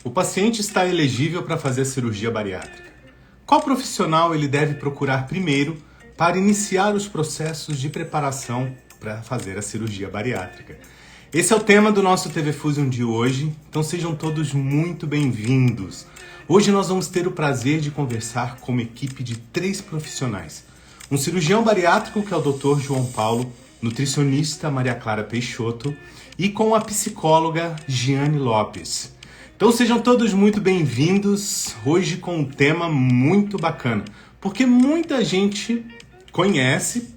O paciente está elegível para fazer a cirurgia bariátrica. Qual profissional ele deve procurar primeiro para iniciar os processos de preparação para fazer a cirurgia bariátrica? Esse é o tema do nosso TV Fusion de hoje, então sejam todos muito bem-vindos. Hoje nós vamos ter o prazer de conversar com uma equipe de 3 profissionais. Um cirurgião bariátrico, que é o Dr. João Paulo, nutricionista Maria Clara Peixoto e com a psicóloga Giane Lopes. Então sejam todos muito bem-vindos, hoje com um tema muito bacana, porque muita gente conhece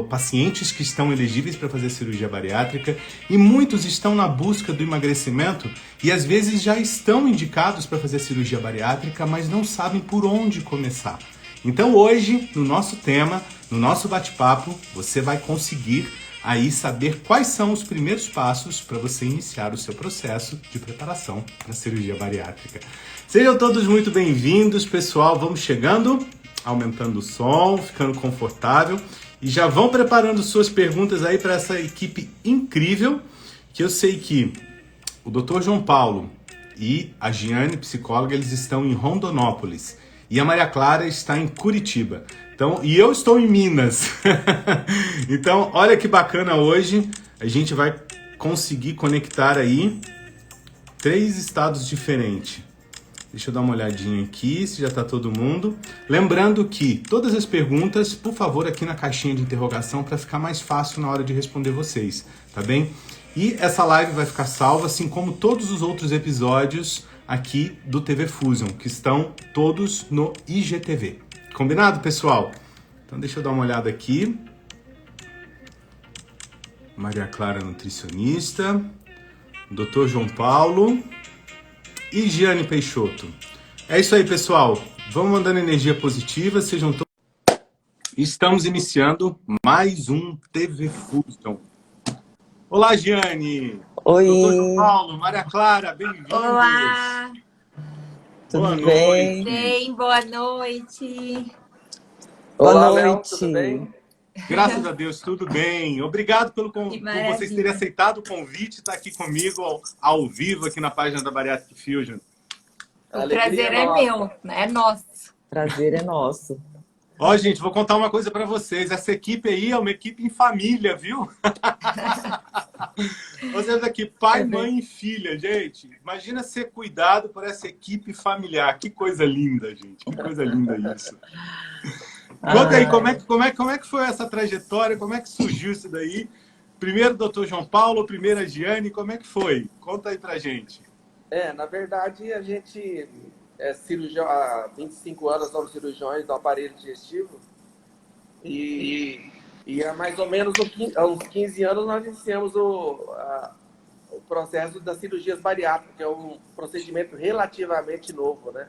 pacientes que estão elegíveis para fazer cirurgia bariátrica e muitos estão na busca do emagrecimento e às vezes já estão indicados para fazer cirurgia bariátrica, mas não sabem por onde começar. Então hoje, no nosso tema, no nosso bate-papo, você vai conseguir aí saber quais são os primeiros passos para você iniciar o seu processo de preparação para a cirurgia bariátrica. Sejam todos muito bem-vindos, pessoal. Vamos chegando, aumentando o som, ficando confortável e já vão preparando suas perguntas aí para essa equipe incrível, que eu sei que o Dr. João Paulo e a Giane, psicóloga, eles estão em Rondonópolis e a Maria Clara está em Curitiba. Então, e eu estou em Minas. Então, olha que bacana hoje. A gente vai conseguir conectar aí 3 estados diferentes. Deixa eu dar uma olhadinha aqui, se já está todo mundo. Lembrando que todas as perguntas, por favor, aqui na caixinha de interrogação para ficar mais fácil na hora de responder vocês, tá bem? E essa live vai ficar salva, assim como todos os outros episódios aqui do TV Fusion, que estão todos no IGTV. Combinado, pessoal? Então deixa eu dar uma olhada aqui. Maria Clara, nutricionista. Dr. João Paulo. E Giane Peixoto. É isso aí, pessoal. Vamos mandando energia positiva. Sejam todos... Estamos iniciando mais um TV Fusion. Olá, Giane. Oi. Dr. João Paulo, Maria Clara, bem-vindos. Olá. Tudo bem? Bem, boa noite. Boa Léo, noite. tudo bem? Graças a Deus, tudo bem. Obrigado por vocês terem maravilha. aceitado o convite, estar aqui comigo ao vivo aqui na página da Bariatric Fusion. O prazer é meu, é nosso. Prazer é nosso. Ó, gente, vou contar uma coisa para vocês. Essa equipe aí é uma equipe em família, viu? Vocês aqui, pai, mãe e filha, gente. Imagina ser cuidado por essa equipe familiar. Que coisa linda, gente. Que coisa linda isso. Conta aí, como é que foi essa trajetória? Como é que surgiu isso daí? Primeiro Dr. João Paulo, primeiro a Giane, como é que foi? Conta aí pra gente. Na verdade, a gente é cirurgião, há 25 anos somos cirurgiões do aparelho digestivo e há mais ou menos há uns 15 anos nós iniciamos o processo das cirurgias bariátricas, que é um procedimento relativamente novo, né?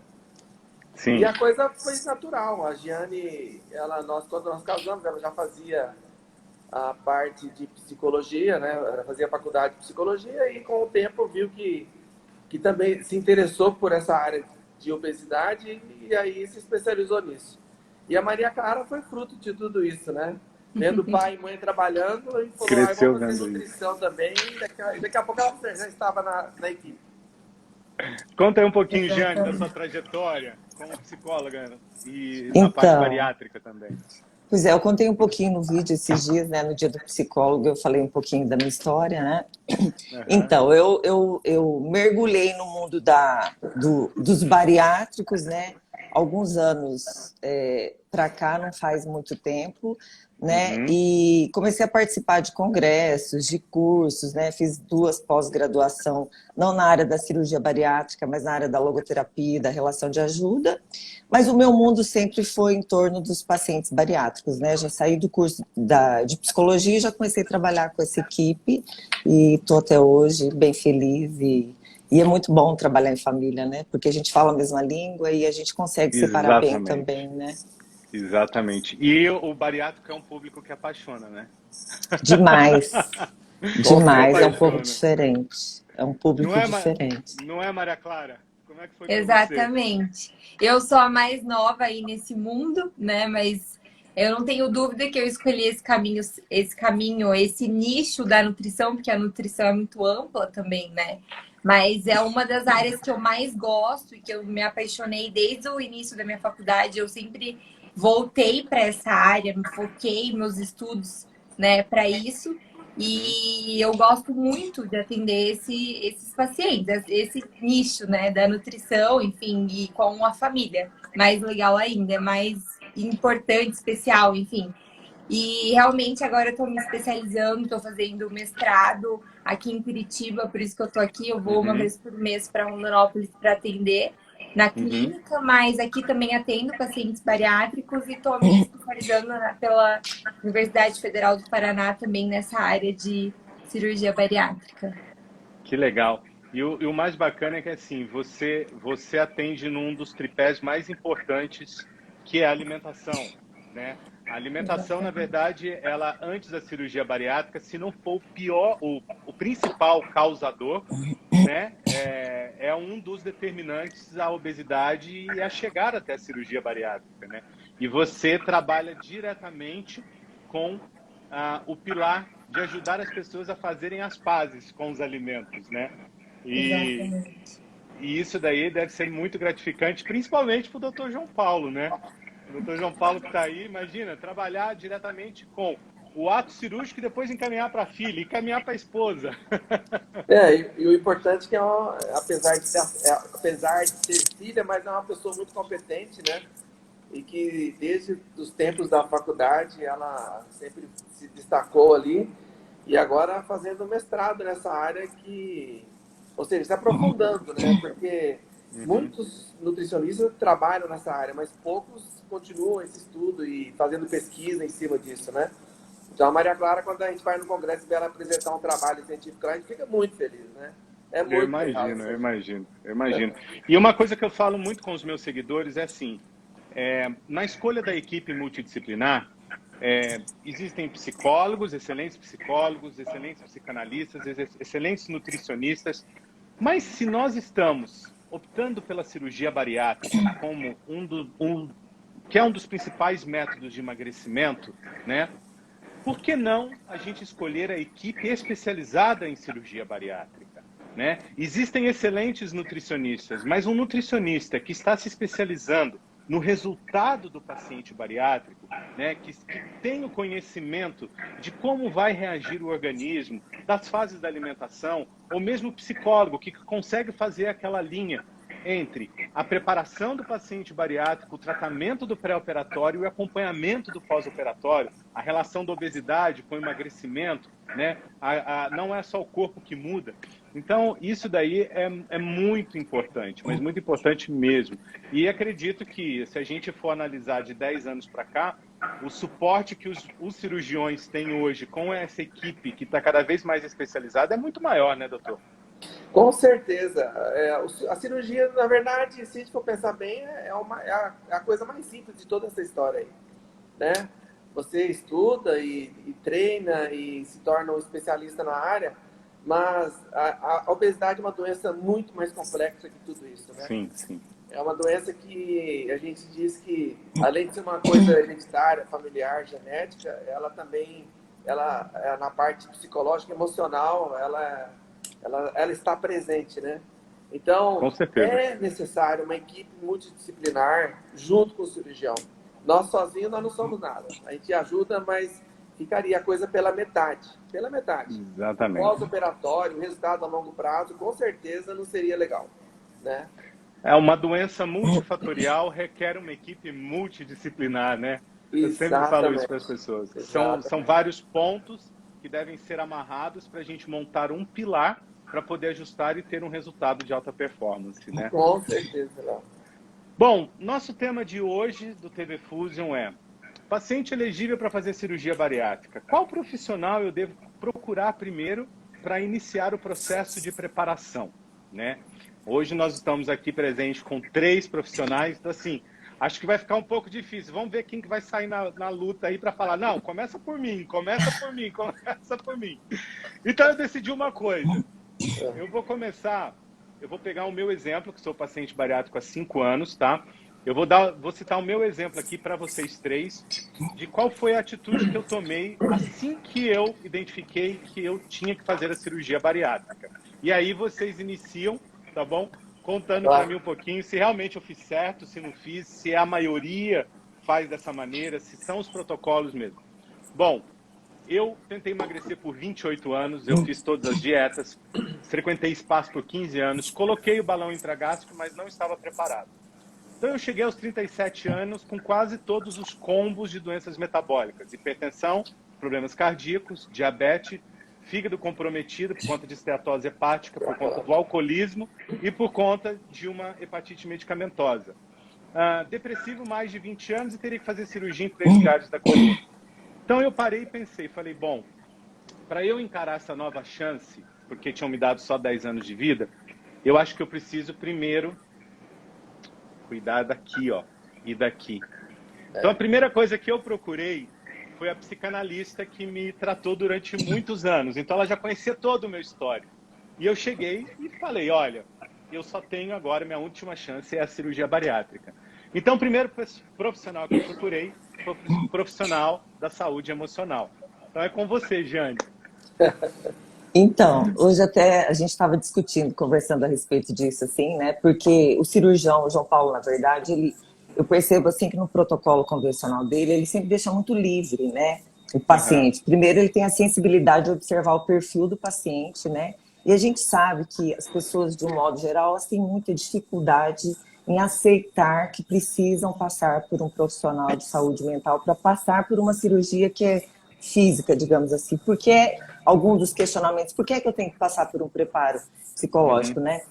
Sim. E a coisa foi natural. A Giane, quando nós casamos, ela já fazia a parte de psicologia, né? Ela fazia faculdade de psicologia e com o tempo viu que também se interessou por essa área de obesidade e aí se especializou nisso. E a Maria Clara foi fruto de tudo isso, né? Vendo pai e mãe trabalhando e falou, Cresceu vamos fazer vendo nutrição também. E daqui a pouco ela já estava na equipe. Conta aí um pouquinho, Giane, da sua trajetória como psicóloga e na Então, parte bariátrica também. Pois é, eu contei um pouquinho no vídeo esses dias, né? No dia do psicólogo, eu falei um pouquinho da minha história, né? Então, eu mergulhei no mundo dos bariátricos, né? Alguns anos para cá, não faz muito tempo, né? E comecei a participar de congressos, de cursos, né? Fiz 2 pós-graduação, não na área da cirurgia bariátrica, mas na área da logoterapia e da relação de ajuda. Mas o meu mundo sempre foi em torno dos pacientes bariátricos, né? Já saí do curso de psicologia e já comecei a trabalhar com essa equipe e estou até hoje bem feliz e é muito bom trabalhar em família, né? Porque a gente fala a mesma língua e a gente consegue separar bem também, né? Exatamente. E o bariátrico é um público que apaixona, né? Demais. Demais. É um apaixona. povo diferente. É um público diferente. Não é, Maria Clara? Como é que foi pra Exatamente. Eu sou a mais nova aí nesse mundo, né? Mas eu não tenho dúvida que eu escolhi esse nicho da nutrição, porque a nutrição é muito ampla também, né? Mas é uma das áreas que eu mais gosto e que eu me apaixonei desde o início da minha faculdade. Eu sempre voltei para essa área, me foquei meus estudos, né, para isso. E eu gosto muito de atender esses pacientes, esse nicho, né, da nutrição, enfim, e com a família. Mais legal ainda, é mais importante, especial, enfim. E realmente agora eu estou me especializando, estou fazendo mestrado aqui em Curitiba, por isso que eu estou aqui. Eu vou uma vez por mês para Rondonópolis para atender na clínica, mas aqui também atendo pacientes bariátricos e estou me especializando pela Universidade Federal do Paraná também nessa área de cirurgia bariátrica. Que legal. E o mais bacana é que assim, você atende num dos tripés mais importantes, que é a alimentação, né? A alimentação, na verdade, ela antes da cirurgia bariátrica, se não for o principal causador, né, é um dos determinantes à obesidade e a chegar até a cirurgia bariátrica, né? E você trabalha diretamente com o pilar de ajudar as pessoas a fazerem as pazes com os alimentos, né? Exatamente. E isso daí deve ser muito gratificante, principalmente para o Dr. João Paulo, né? O Dr. João Paulo que está aí, imagina, trabalhar diretamente com o ato cirúrgico e depois encaminhar para a filha, encaminhar para a esposa. E o importante é que apesar de ser filha, mas é uma pessoa muito competente, né? E que desde os tempos da faculdade ela sempre se destacou ali e agora fazendo mestrado nessa área ou seja, se aprofundando, né? Porque muitos nutricionistas trabalham nessa área, mas poucos continuam esse estudo e fazendo pesquisa em cima disso, né? Então, a Maria Clara, quando a gente vai no congresso dela apresentar um trabalho científico, a gente fica muito feliz, né? É muito Eu imagino. E uma coisa que eu falo muito com os meus seguidores é assim, na escolha da equipe multidisciplinar, existem excelentes psicólogos, excelentes psicanalistas, excelentes nutricionistas, mas se nós estamos optando pela cirurgia bariátrica como que é um dos principais métodos de emagrecimento, né? Por que não a gente escolher a equipe especializada em cirurgia bariátrica, né? Existem excelentes nutricionistas, mas um nutricionista que está se especializando no resultado do paciente bariátrico, né, que tem o conhecimento de como vai reagir o organismo, das fases da alimentação, ou mesmo o psicólogo que consegue fazer aquela linha entre a preparação do paciente bariátrico, o tratamento do pré-operatório e o acompanhamento do pós-operatório, a relação da obesidade com o emagrecimento, né? Não é só o corpo que muda. Então, isso daí é muito importante, mas muito importante mesmo. E acredito que, se a gente for analisar de 10 anos para cá, o suporte que os cirurgiões têm hoje com essa equipe que está cada vez mais especializada é muito maior, né, doutor? Com certeza. A cirurgia, na verdade, se a gente for pensar bem, é a coisa mais simples de toda essa história aí, né? Você estuda e treina e se torna um especialista na área, mas a obesidade é uma doença muito mais complexa que tudo isso, né? Sim, sim. É uma doença que a gente diz que, além de ser uma coisa hereditária, familiar, genética, ela também, na parte psicológica, emocional, ela está presente, né? Então, com certeza, é necessário uma equipe multidisciplinar junto com o cirurgião. Nós sozinhos nós não somos nada. A gente ajuda, mas ficaria a coisa pela metade. Pela metade. Exatamente. Pós-operatório, resultado a longo prazo, com certeza não seria legal, né? Uma doença multifatorial requer uma equipe multidisciplinar, né? Eu sempre falo isso para as pessoas. São vários pontos que devem ser amarrados para a gente montar um pilar para poder ajustar e ter um resultado de alta performance, né? Com certeza, Léo. Bom, nosso tema de hoje do TV Fusion é paciente elegível para fazer cirurgia bariátrica. Qual profissional eu devo procurar primeiro para iniciar o processo de preparação, né? Hoje nós estamos aqui presentes com 3 profissionais, então assim, acho que vai ficar um pouco difícil. Vamos ver quem que vai sair na luta aí para falar, não, começa por mim. Então eu decidi uma coisa. Eu vou pegar o meu exemplo, que sou paciente bariátrico há 5 anos, tá? Eu vou citar o meu exemplo aqui para vocês 3, de qual foi a atitude que eu tomei assim que eu identifiquei que eu tinha que fazer a cirurgia bariátrica. E aí vocês iniciam, tá bom? Contando Claro. para mim um pouquinho se realmente eu fiz certo, se não fiz, se a maioria faz dessa maneira, se são os protocolos mesmo. Bom, eu tentei emagrecer por 28 anos, eu fiz todas as dietas, frequentei espaço por 15 anos, coloquei o balão intragástrico, mas não estava preparado. Então eu cheguei aos 37 anos com quase todos os combos de doenças metabólicas, hipertensão, problemas cardíacos, diabetes, fígado comprometido por conta de esteatose hepática, por conta do alcoolismo e por conta de uma hepatite medicamentosa. Depressivo mais de 20 anos e teria que fazer cirurgia em 3 lugares da coluna. Então eu parei e pensei, falei, bom, para eu encarar essa nova chance, porque tinham me dado só 10 anos de vida, eu acho que eu preciso primeiro cuidar daqui, ó, e daqui. Então a primeira coisa que eu procurei foi a psicanalista que me tratou durante muitos anos. Então ela já conhecia todo o meu histórico. E eu cheguei e falei, olha, eu só tenho agora, minha última chance é a cirurgia bariátrica. Então o primeiro profissional que eu procurei foi um profissional da saúde emocional. Então é com você, Jane. Então, hoje até a gente estava discutindo, conversando a respeito disso, assim, né? Porque o cirurgião, o João Paulo, na verdade, eu percebo assim que no protocolo convencional dele, ele sempre deixa muito livre, né? O paciente. Primeiro, ele tem a sensibilidade de observar o perfil do paciente, né? E a gente sabe que as pessoas, de um modo geral, elas têm muita dificuldade em aceitar que precisam passar por um profissional de saúde mental para passar por uma cirurgia que é física, digamos assim. Porque algum dos questionamentos, por que é que eu tenho que passar por um preparo psicológico, né?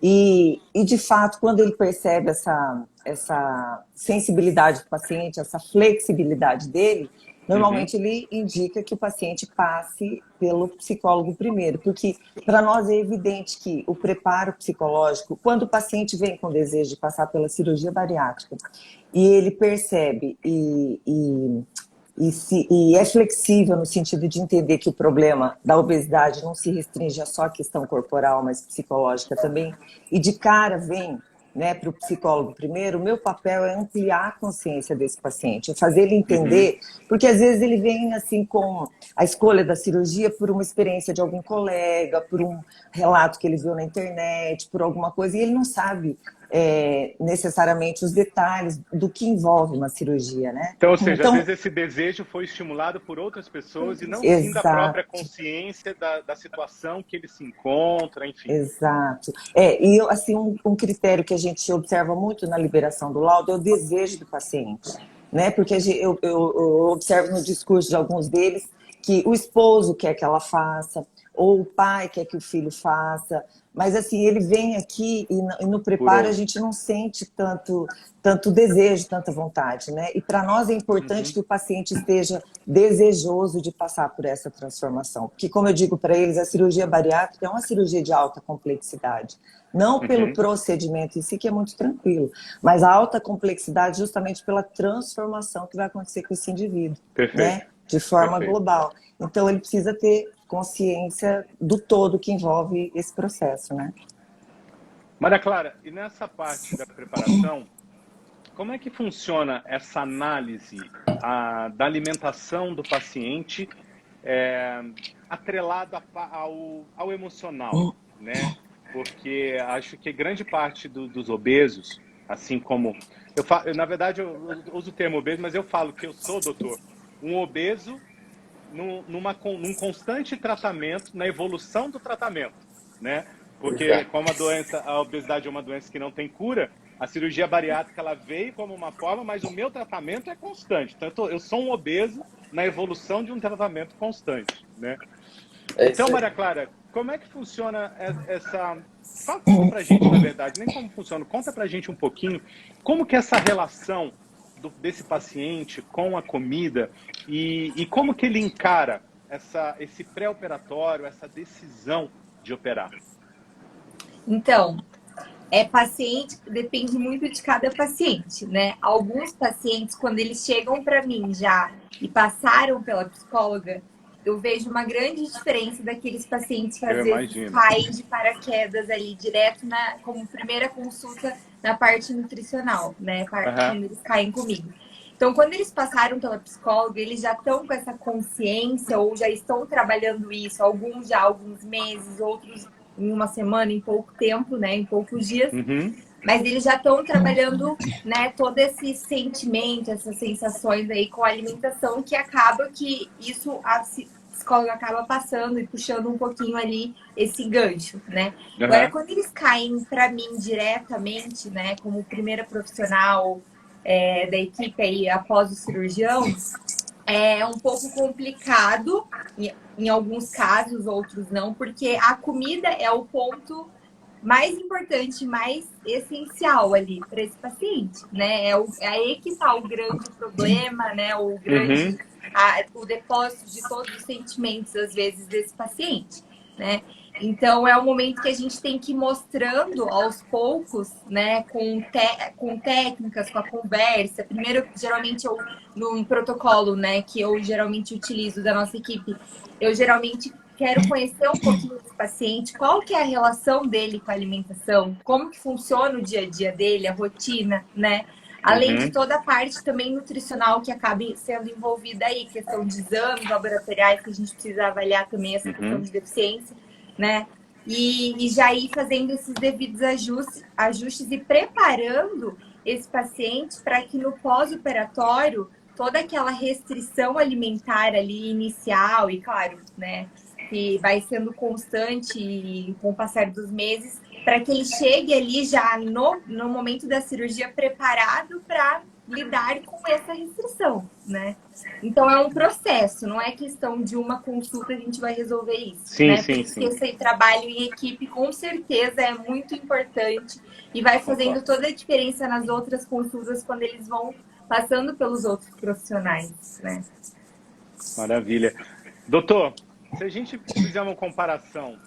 E, de fato, quando ele percebe essa sensibilidade do paciente, essa flexibilidade dele, normalmente ele indica que o paciente passe pelo psicólogo primeiro, porque para nós é evidente que o preparo psicológico, quando o paciente vem com desejo de passar pela cirurgia bariátrica e ele percebe e é flexível no sentido de entender que o problema da obesidade não se restringe a só a questão corporal, mas psicológica também, e de cara vem, né, para o psicólogo primeiro, o meu papel é ampliar a consciência desse paciente, é fazer ele entender, porque às vezes ele vem assim com a escolha da cirurgia por uma experiência de algum colega, por um relato que ele viu na internet, por alguma coisa, e ele não sabe necessariamente os detalhes do que envolve uma cirurgia, né? Então, ou seja, às vezes esse desejo foi estimulado por outras pessoas e não sim da própria consciência da situação que ele se encontra, enfim. Exato. E assim, um critério que a gente observa muito na liberação do laudo é o desejo do paciente, né? Porque eu observo no discurso de alguns deles que o esposo quer que ela faça, ou o pai quer que o filho faça, mas assim, ele vem aqui e no preparo a gente não sente tanto desejo, tanta vontade, né? E para nós é importante que o paciente esteja desejoso de passar por essa transformação, porque como eu digo para eles, a cirurgia bariátrica é uma cirurgia de alta complexidade, não pelo procedimento em si, que é muito tranquilo, mas a alta complexidade justamente pela transformação que vai acontecer com esse indivíduo, né? De forma global. Então ele precisa ter consciência do todo que envolve esse processo, né? Maria Clara, e nessa parte da preparação, como é que funciona essa análise da alimentação do paciente atrelada ao emocional, né? Porque acho que grande parte dos obesos, assim como... na verdade, eu uso o termo obeso, mas eu falo que eu sou, doutor, um obeso num constante tratamento, na evolução do tratamento, né? Porque como a obesidade é uma doença que não tem cura, a cirurgia bariátrica ela veio como uma forma, mas o meu tratamento é constante. Então eu sou um obeso na evolução de um tratamento constante, né? Então, Maria Clara, como é que funciona essa... Conta pra gente, na verdade, nem como funciona, conta pra gente um pouquinho como que é essa relação desse paciente com a comida e como que ele encara esse pré-operatório, essa decisão de operar? Então, paciente, depende muito de cada paciente, né? Alguns pacientes, quando eles chegam para mim já e passaram pela psicóloga, eu vejo uma grande diferença daqueles pacientes que às vezes caem de paraquedas ali direto como primeira consulta na parte nutricional, né? Quando eles caem comigo. Então, quando eles passaram pela psicóloga, eles já estão com essa consciência ou já estão trabalhando isso, alguns já há alguns meses, outros em uma semana, em pouco tempo, né? Em poucos dias. Uhum. Mas eles já estão trabalhando, né, todo esse sentimento, essas sensações aí com a alimentação, que acaba que isso a psicóloga acaba passando e puxando um pouquinho ali esse gancho, né? Uhum. Agora, quando eles caem para mim diretamente, né, como primeira profissional da equipe aí após o cirurgião, é um pouco complicado em alguns casos, outros não, porque a comida é o ponto mais importante, mais essencial ali para esse paciente, né? É aí que está o grande problema, né? O grande, o depósito de todos os sentimentos, às vezes, desse paciente, né? Então, é um momento que a gente tem que ir mostrando aos poucos, né, com técnicas, com a conversa. Primeiro, geralmente, no protocolo, né, que eu geralmente utilizo da nossa equipe, eu geralmente quero conhecer um pouquinho desse paciente, qual que é a relação dele com a alimentação, como que funciona o dia a dia dele, a rotina, né? Além de toda a parte também nutricional que acaba sendo envolvida aí, questão de exames laboratoriais que a gente precisa avaliar também essa questão de deficiência, né? E já ir fazendo esses devidos ajustes e preparando esse paciente para que no pós-operatório toda aquela restrição alimentar ali inicial e, claro, né, que vai sendo constante com o passar dos meses, para que ele chegue ali já no momento da cirurgia preparado para lidar com essa restrição, né? Então é um processo, não é questão de uma consulta a gente vai resolver isso, Sim, né? sim, Porque esse trabalho em equipe com certeza é muito importante e vai fazendo toda a diferença nas outras consultas quando eles vão passando pelos outros profissionais, né? Maravilha. Doutor, se a gente fizer uma comparação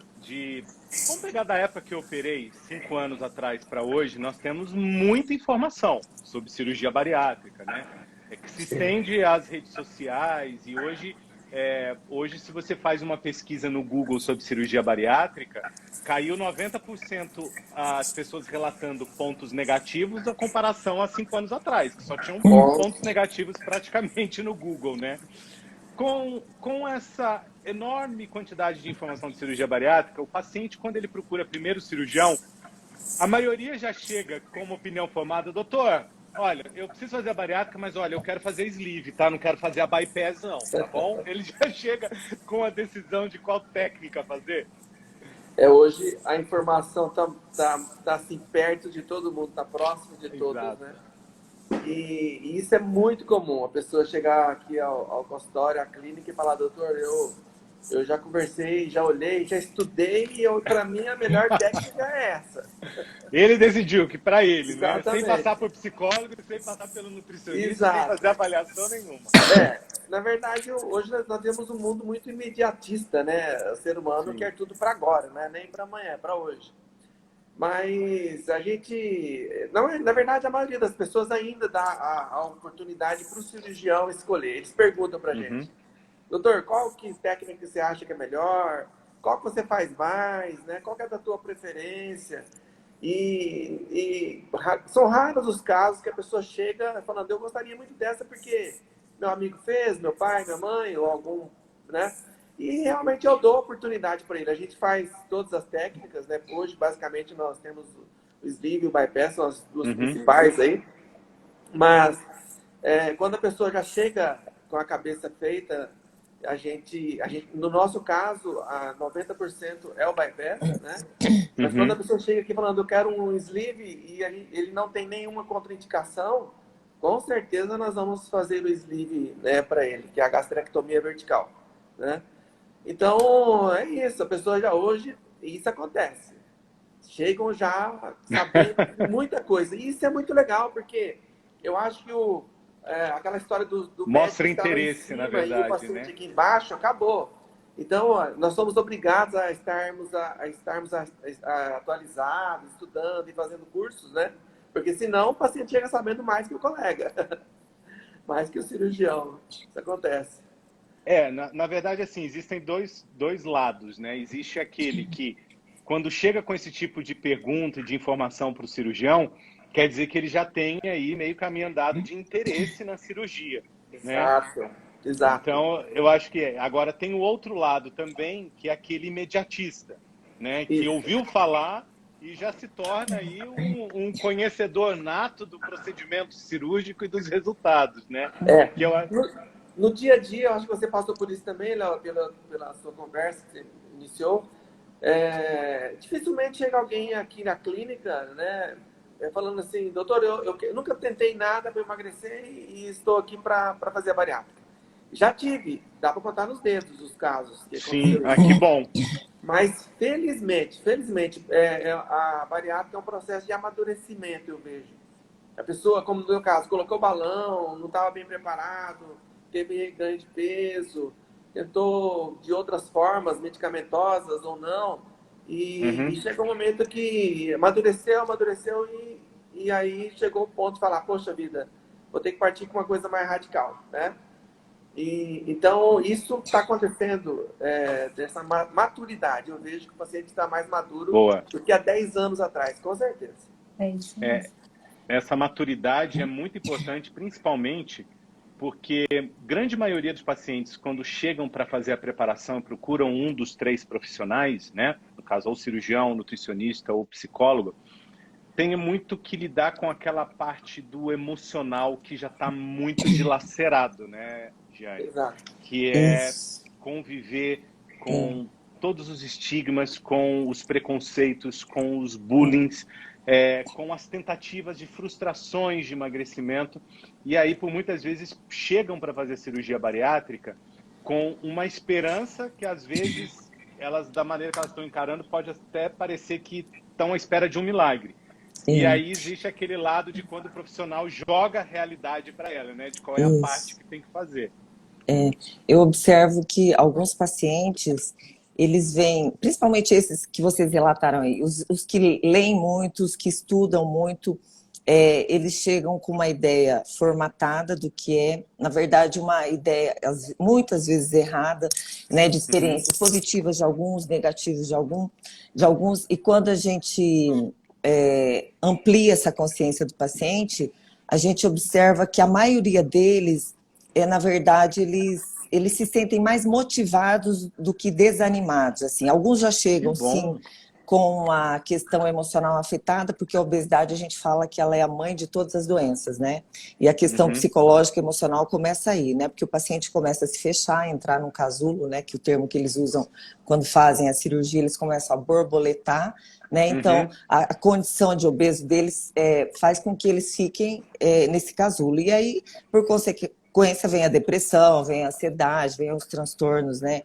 vamos pegar da época que eu operei, 5 anos atrás para hoje, nós temos muita informação sobre cirurgia bariátrica, né? Que se estende às redes sociais e hoje, se você faz uma pesquisa no Google sobre cirurgia bariátrica, caiu 90% as pessoas relatando pontos negativos a comparação a 5 anos atrás, que só tinham pontos negativos praticamente no Google, né? Com essa enorme quantidade de informação de cirurgia bariátrica, o paciente, quando ele procura primeiro cirurgião, a maioria já chega com uma opinião formada: doutor, olha, eu preciso fazer a bariátrica, mas olha, eu quero fazer sleeve, tá? Não quero fazer a bypass, não, tá bom? Ele já chega com a decisão de qual técnica fazer. Hoje a informação tá assim perto de todo mundo, tá próximo de todos, Exato. né? E isso é muito comum, a pessoa chegar aqui ao consultório, à clínica e falar: doutor, eu já conversei, já olhei, já estudei e para mim a melhor técnica é essa. Ele decidiu que para ele, Exatamente. né? Sem passar por psicólogo, sem passar pelo nutricionista, Exato. sem fazer avaliação nenhuma. Na verdade, hoje nós temos um mundo muito imediatista, né? O ser humano Sim. quer tudo para agora, né? Nem para amanhã, é para hoje. Mas a gente, na verdade, a maioria das pessoas ainda dá a oportunidade para o cirurgião escolher. Eles perguntam para a gente: doutor, qual técnica você acha que é melhor? Qual que você faz mais? Né? Qual que é da tua preferência? E são raros os casos que a pessoa chega falando: eu gostaria muito dessa porque meu amigo fez, meu pai, minha mãe, ou algum, né? E realmente eu dou oportunidade para ele. A gente faz todas as técnicas, né? Hoje, basicamente, nós temos o sleeve e o bypass, são as duas principais aí. Mas quando a pessoa já chega com a cabeça feita, a gente no nosso caso, 90% é o bypass, né? Mas quando a pessoa chega aqui falando: eu quero um sleeve e ele não tem nenhuma contraindicação, com certeza nós vamos fazer o sleeve, né, para ele, que é a gastrectomia vertical, né? Então, é isso. A pessoa já hoje, isso acontece. Chegam já sabendo muita coisa. E isso é muito legal, porque eu acho que aquela história do mostra médico interesse, lá em cima, na verdade, e o paciente, né? aqui embaixo, acabou. Então, nós somos obrigados a estarmos atualizados, estudando e fazendo cursos, né? Porque senão o paciente chega sabendo mais que o colega, mais que o cirurgião. Isso acontece. Na verdade, assim, existem dois lados, né? Existe aquele que, quando chega com esse tipo de pergunta e de informação para o cirurgião, quer dizer que ele já tem aí meio caminho andado de interesse na cirurgia, né? Exato. Então, eu acho que agora tem o outro lado também, que é aquele imediatista, né? Que ouviu falar e já se torna aí um conhecedor nato do procedimento cirúrgico e dos resultados, né? É. Que eu... No dia a dia, eu acho que você passou por isso também, Léo, pela sua conversa que você iniciou. Dificilmente chega alguém aqui na clínica, né, falando assim, doutor, eu nunca tentei nada para emagrecer e estou aqui para fazer a bariátrica. Já tive, dá para contar nos dedos os casos que Sim, aconteceram. que bom. Mas, felizmente, a bariátrica é um processo de amadurecimento, eu vejo. A pessoa, como no meu caso, colocou balão, não estava bem preparado, teve ganho de peso, tentou de outras formas, medicamentosas ou não, e chegou um momento que amadureceu, e aí chegou o ponto de falar, poxa vida, vou ter que partir com uma coisa mais radical, né? Então, isso está acontecendo, dessa maturidade. Eu vejo que o paciente está mais maduro do que há 10 anos atrás, com certeza. É isso mesmo. Essa maturidade é muito importante, principalmente porque grande maioria dos pacientes, quando chegam para fazer a preparação, procuram um dos 3 profissionais, né? No caso, ou cirurgião, nutricionista ou psicólogo, tem muito que lidar com aquela parte do emocional que já está muito dilacerado, né, Giane? Exato. Que é conviver com todos os estigmas, com os preconceitos, com os bullings, com as tentativas de frustrações de emagrecimento. E aí, por muitas vezes, chegam para fazer cirurgia bariátrica com uma esperança que, às vezes, elas, da maneira que elas estão encarando, pode até parecer que estão à espera de um milagre. E aí existe aquele lado de quando o profissional joga a realidade para ela, né? De qual é a parte que tem que fazer. Eu observo que alguns pacientes, eles vêm, principalmente esses que vocês relataram aí, os que leem muito, os que estudam muito, eles chegam com uma ideia formatada do que é, na verdade, uma ideia muitas vezes errada, né, de experiências positivas de alguns, negativas de alguns, e quando a gente amplia essa consciência do paciente, a gente observa que a maioria deles, na verdade, eles se sentem mais motivados do que desanimados. Assim. Alguns já chegam, sim, com a questão emocional afetada, porque a obesidade a gente fala que ela é a mãe de todas as doenças, né? E a questão psicológica e emocional começa aí, né? Porque o paciente começa a se fechar, entrar num casulo, né? Que é o termo que eles usam quando fazem a cirurgia, eles começam a borboletar, né? Então, a condição de obeso deles faz com que eles fiquem nesse casulo. E aí, por consequência, vem a depressão, vem a ansiedade, vem os transtornos, né?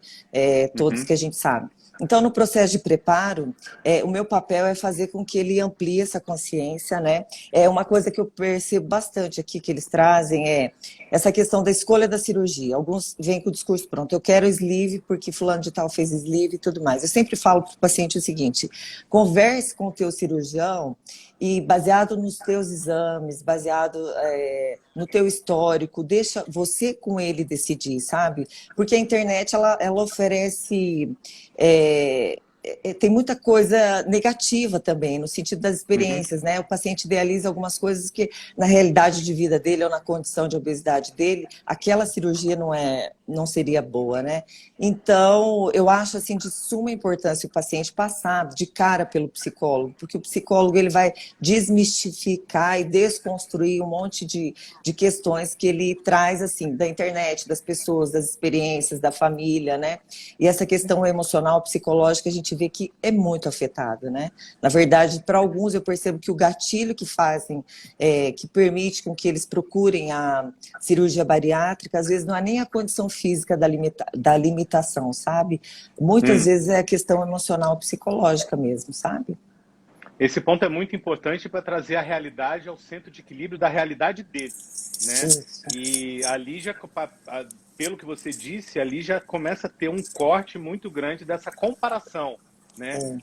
Todos que a gente sabe. Então, no processo de preparo, o meu papel é fazer com que ele amplie essa consciência, né? Uma coisa que eu percebo bastante aqui que eles trazem é essa questão da escolha da cirurgia. Alguns vêm com o discurso pronto, eu quero sleeve porque fulano de tal fez sleeve e tudo mais. Eu sempre falo para o paciente o seguinte, converse com o teu cirurgião e baseado nos teus exames, baseado no teu histórico, deixa você com ele decidir, sabe? Porque a internet, ela oferece... tem muita coisa negativa também, no sentido das experiências, né? O paciente idealiza algumas coisas que, na realidade de vida dele ou na condição de obesidade dele, aquela cirurgia não seria boa, né? Então, eu acho, assim, de suma importância o paciente passar de cara pelo psicólogo, porque o psicólogo, ele vai desmistificar e desconstruir um monte de questões que ele traz, assim, da internet, das pessoas, das experiências, da família, né? E essa questão emocional, psicológica, a gente vê que é muito afetada, né? Na verdade, para alguns eu percebo que o gatilho que fazem, que permite com que eles procurem a cirurgia bariátrica, às vezes não é nem a condição física da limitação, sabe? Muitas vezes é a questão emocional, psicológica mesmo, sabe? Esse ponto é muito importante para trazer a realidade ao centro de equilíbrio da realidade dele, né? E ali já, pelo que você disse, ali já começa a ter um corte muito grande dessa comparação, né?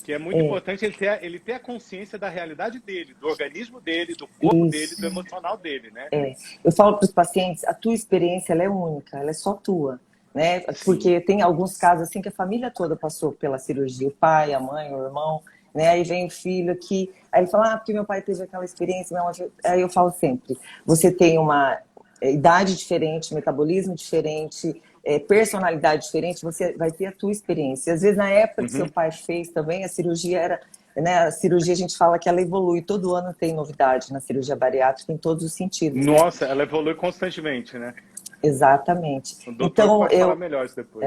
Que é muito importante ele ter a consciência da realidade dele, do organismo dele, do corpo dele, do emocional dele, né? Eu falo para os pacientes, a tua experiência ela é única, ela é só tua, né? Porque tem alguns casos assim que a família toda passou pela cirurgia, o pai, a mãe, o irmão, né? Aí vem o filho aqui, aí ele fala, porque meu pai teve aquela experiência, aí eu falo sempre, você tem uma idade diferente, metabolismo diferente, personalidade diferente, você vai ter a tua experiência. Às vezes, na época que seu pai fez também, a cirurgia era... Né, a cirurgia, a gente fala que ela evolui. Todo ano tem novidade na cirurgia bariátrica, em todos os sentidos. Nossa, ela evolui constantemente, né? Exatamente. O doutor Então, pode falar melhor isso depois.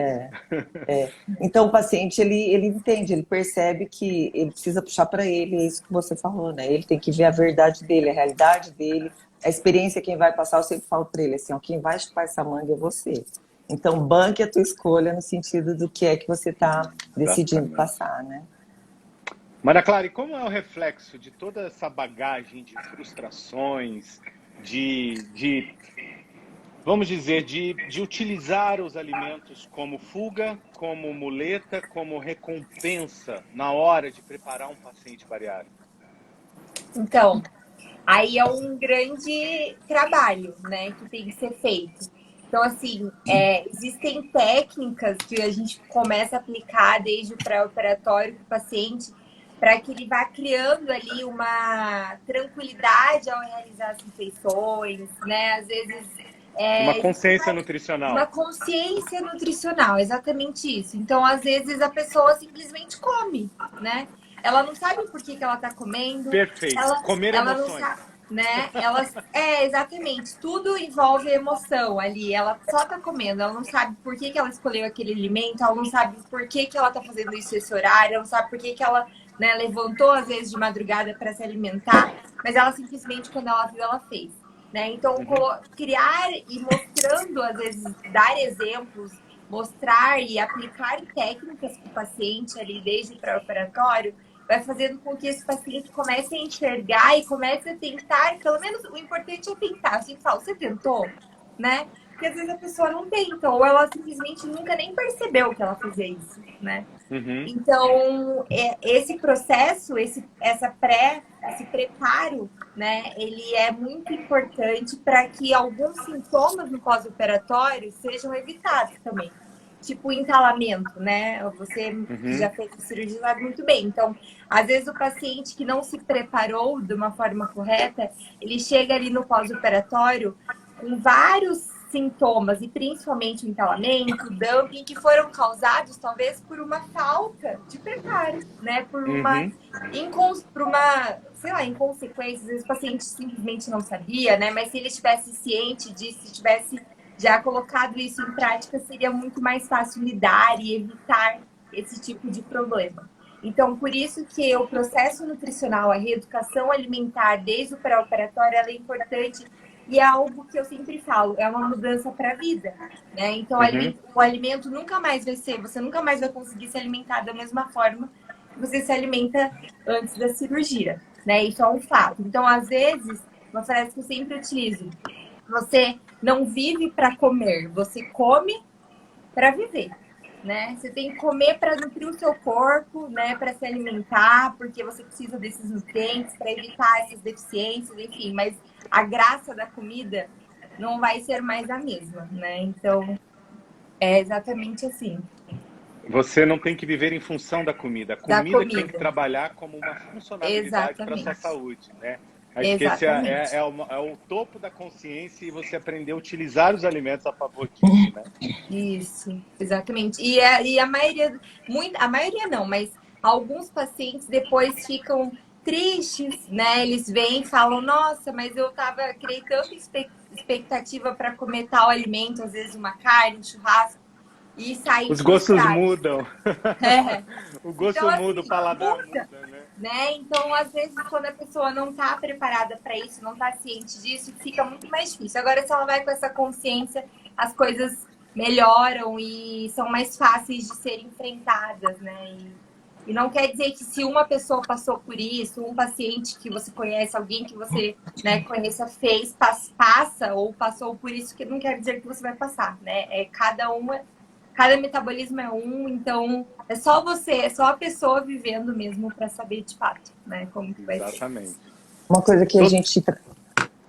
Então, o paciente, ele entende, ele percebe que ele precisa puxar para ele, é isso que você falou, né? Ele tem que ver a verdade dele, a realidade dele, a experiência, quem vai passar, eu sempre falo para ele assim, ó, quem vai chupar essa manga é você. Então, banque a tua escolha no sentido do que é que você está decidindo passar, né? Maria Clara, e como é o reflexo de toda essa bagagem de frustrações, vamos dizer, de utilizar os alimentos como fuga, como muleta, como recompensa na hora de preparar um paciente bariátrico? Então, aí é um grande trabalho, né, que tem que ser feito. Então, assim, existem técnicas que a gente começa a aplicar desde o pré-operatório para o paciente, para que ele vá criando ali uma tranquilidade ao realizar as refeições, né? Às vezes... uma consciência nutricional. Uma consciência nutricional, exatamente isso. Então, às vezes, a pessoa simplesmente come, né? Ela não sabe por que ela está comendo. Perfeito. Comer ela emoções. Não sabe, né? Exatamente. Tudo envolve emoção ali. Ela só está comendo. Ela não sabe por que ela escolheu aquele alimento. Ela não sabe por que ela está fazendo isso esse horário. Ela não sabe por que ela, né, levantou, às vezes, de madrugada para se alimentar. Mas ela simplesmente, quando ela viu, ela fez. Né? Então, criar e mostrando, às vezes, dar exemplos, mostrar e aplicar técnicas para o paciente ali desde o pré-operatório, vai fazendo com que esse paciente comece a enxergar e comece a tentar, pelo menos o importante é tentar. A gente fala, você tentou? Né? Porque às vezes a pessoa não tenta, ou ela simplesmente nunca nem percebeu que ela fazia isso, né? Então, esse processo, esse preparo, né, ele é muito importante para que alguns sintomas no pós-operatório sejam evitados também. Tipo o entalamento, né? Você que já fez a cirurgia sabe muito bem. Então, às vezes o paciente que não se preparou de uma forma correta, ele chega ali no pós-operatório com vários sintomas, e principalmente o entalamento, o dumping, que foram causados talvez por uma falta de preparo, né? Por uma sei lá, inconsequência. Às vezes o paciente simplesmente não sabia, né? Mas se ele estivesse ciente disso, se tivesse já colocado isso em prática, seria muito mais fácil lidar e evitar esse tipo de problema. Então, por isso que o processo nutricional, a reeducação alimentar desde o pré-operatório, ela é importante. E é algo que eu sempre falo, é uma mudança para a vida, né? Então, o alimento nunca mais vai ser, você nunca mais vai conseguir se alimentar da mesma forma que você se alimenta antes da cirurgia, né? Isso é um fato. Então, às vezes, uma frase que eu sempre utilizo, você não vive para comer, você come para viver, né? Você tem que comer para nutrir o seu corpo, né? Para se alimentar, porque você precisa desses nutrientes para evitar essas deficiências, enfim. Mas a graça da comida não vai ser mais a mesma, né? Então, é exatamente assim. Você não tem que viver em função da comida. A comida tem que trabalhar como uma funcionalidade para a sua saúde, né? Acho que esse é o topo da consciência e você aprender a utilizar os alimentos a favor disso, né? Isso, exatamente. E a maioria, a maioria não, mas alguns pacientes depois ficam tristes, né? Eles vêm e falam, nossa, mas eu criei tanta expectativa para comer tal alimento, às vezes uma carne, um churrasco, e sair os gostos mudam. O gosto então, muda, assim, o paladar muda, né? Então, às vezes, quando a pessoa não está preparada para isso, não está ciente disso, fica muito mais difícil. Agora, se ela vai com essa consciência, as coisas melhoram e são mais fáceis de serem enfrentadas, né? E não quer dizer que se uma pessoa passou por isso, um paciente que você conhece, alguém que você, né, conheça, passa ou passou por isso, que não quer dizer que você vai passar, né? Cada metabolismo é então é só você, é só a pessoa vivendo mesmo para saber de fato, né, como que vai ser. Exatamente. Uma coisa que a gente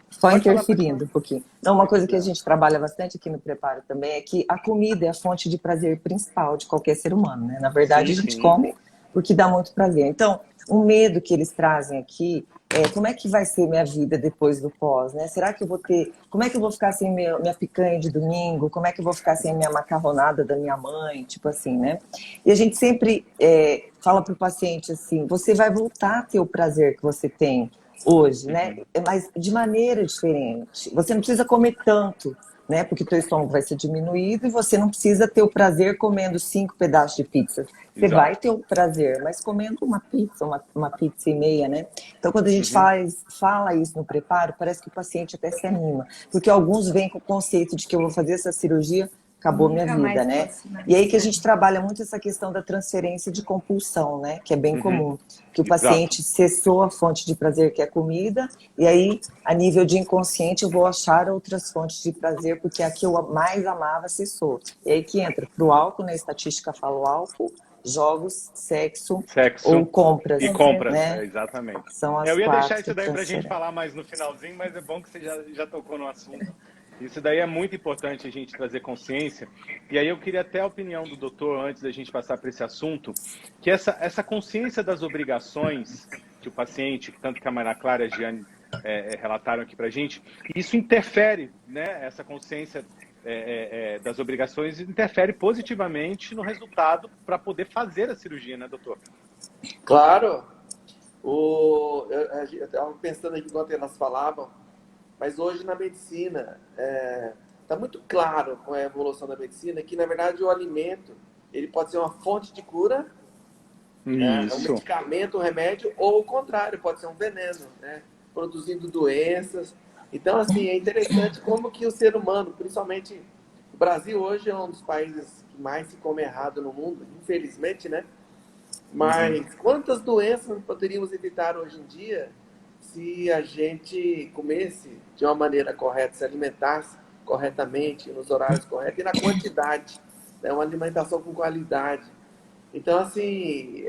só interferindo um pouquinho. Não, uma coisa que a gente trabalha bastante aqui no preparo também é que a comida é a fonte de prazer principal de qualquer ser humano, né? Na verdade, a gente come porque dá muito prazer. Então, um medo que eles trazem aqui como é que vai ser minha vida depois do pós, né? Será que eu vou ter... Como é que eu vou ficar sem minha picanha de domingo? Como é que eu vou ficar sem minha macarronada da minha mãe? Tipo assim, né? E a gente sempre fala para o paciente assim, você vai voltar a ter o prazer que você tem hoje, né? Mas de maneira diferente. Você não precisa comer tanto, né? Porque teu estômago vai ser diminuído e você não precisa ter o prazer comendo 5 pedaços de pizza. Você Exato. vai ter o prazer, mas comendo uma pizza, uma pizza e meia, né? Então, quando a gente fala isso no preparo, parece que o paciente até se anima. Porque alguns vêm com o conceito de que eu vou fazer essa cirurgia, acabou minha vida, né? E aí que a gente trabalha muito essa questão da transferência de compulsão, né? Que é bem comum. Que o paciente cessou a fonte de prazer, que é a comida, e aí, a nível de inconsciente, eu vou achar outras fontes de prazer, porque a que eu mais amava cessou. E aí que entra pro álcool, né? A estatística fala o álcool, jogos, sexo ou compras. E compras, né? Exatamente. São as eu ia quatro deixar isso daí para a gente falar mais no finalzinho, mas é bom que você já tocou no assunto. Isso daí é muito importante a gente trazer consciência. E aí eu queria até a opinião do doutor, antes da gente passar para esse assunto, que essa consciência das obrigações que o paciente, tanto que a Maria Clara e a Giane relataram aqui para a gente, isso interfere, né? Essa consciência das obrigações interfere positivamente no resultado para poder fazer a cirurgia, né, doutor? Claro. Eu estava pensando aqui enquanto elas falavam, mas hoje na medicina está muito claro com a evolução da medicina que, na verdade, o alimento ele pode ser uma fonte de cura, né? Um medicamento, um remédio, ou o contrário, pode ser um veneno, né? Produzindo doenças. Então, assim, é interessante como que o ser humano, principalmente o Brasil hoje é um dos países que mais se come errado no mundo, infelizmente, né? Mas quantas doenças poderíamos evitar hoje em dia se a gente comesse de uma maneira correta, se alimentasse corretamente, nos horários corretos e na quantidade, né? Uma alimentação com qualidade. Então, assim,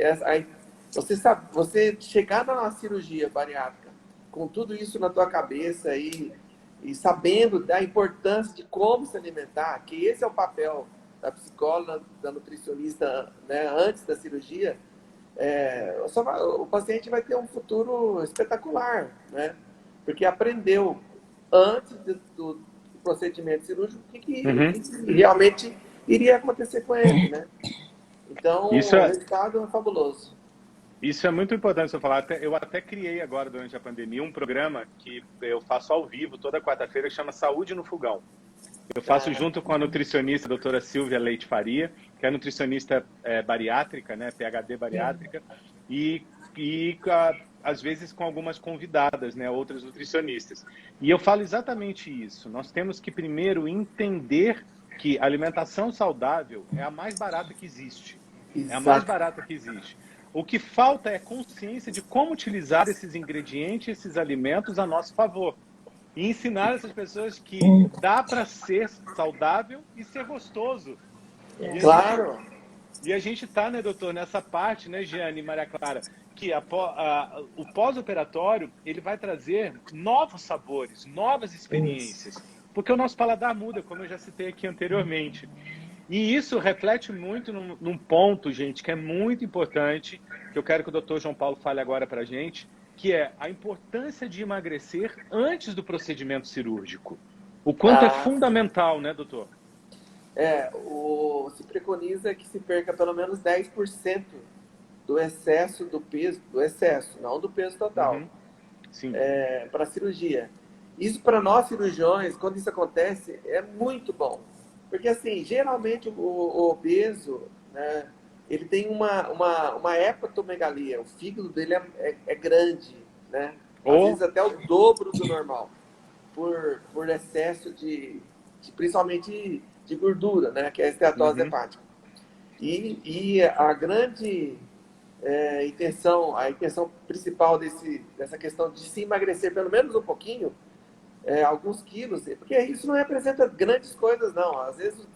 você chegar na cirurgia bariátrica com tudo isso na tua cabeça e sabendo da importância de como se alimentar, que esse é o papel da psicóloga, da nutricionista, né, antes da cirurgia, o paciente vai ter um futuro espetacular, né? Porque aprendeu antes do procedimento cirúrgico o que realmente iria acontecer com ele, né? Então, o resultado é fabuloso. Isso é muito importante você falar. Eu até criei agora, durante a pandemia, um programa que eu faço ao vivo toda quarta-feira, que chama Saúde no Fogão. Eu faço junto com a nutricionista, a doutora Silvia Leite Faria, que é nutricionista bariátrica, né, PhD bariátrica, e às vezes com algumas convidadas, né, outras nutricionistas. E eu falo exatamente isso. Nós temos que primeiro entender que a alimentação saudável é a mais barata que existe. Exato. É a mais barata que existe. O que falta é consciência de como utilizar esses ingredientes, esses alimentos a nosso favor. E ensinar essas pessoas que dá para ser saudável e ser gostoso. Claro. E a gente está, né, doutor, nessa parte, né, Giane e Maria Clara, que o pós-operatório ele vai trazer novos sabores, novas experiências. Porque o nosso paladar muda, como eu já citei aqui anteriormente. E isso reflete muito num ponto, gente, que é muito importante, que eu quero que o doutor João Paulo fale agora para a gente, que é a importância de emagrecer antes do procedimento cirúrgico. O quanto é fundamental, né, doutor? Se preconiza que se perca pelo menos 10% do excesso do peso, não do peso total, para a cirurgia. Isso para nós cirurgiões, quando isso acontece, é muito bom. Porque, assim, geralmente o obeso, né, ele tem uma hepatomegalia, o fígado dele é grande, né? Às vezes até o dobro do normal, por excesso principalmente de gordura, né? Que é a esteatose hepática. E a grande a intenção principal dessa questão de se emagrecer pelo menos um pouquinho, alguns quilos, porque isso não representa grandes coisas, não. Às vezes,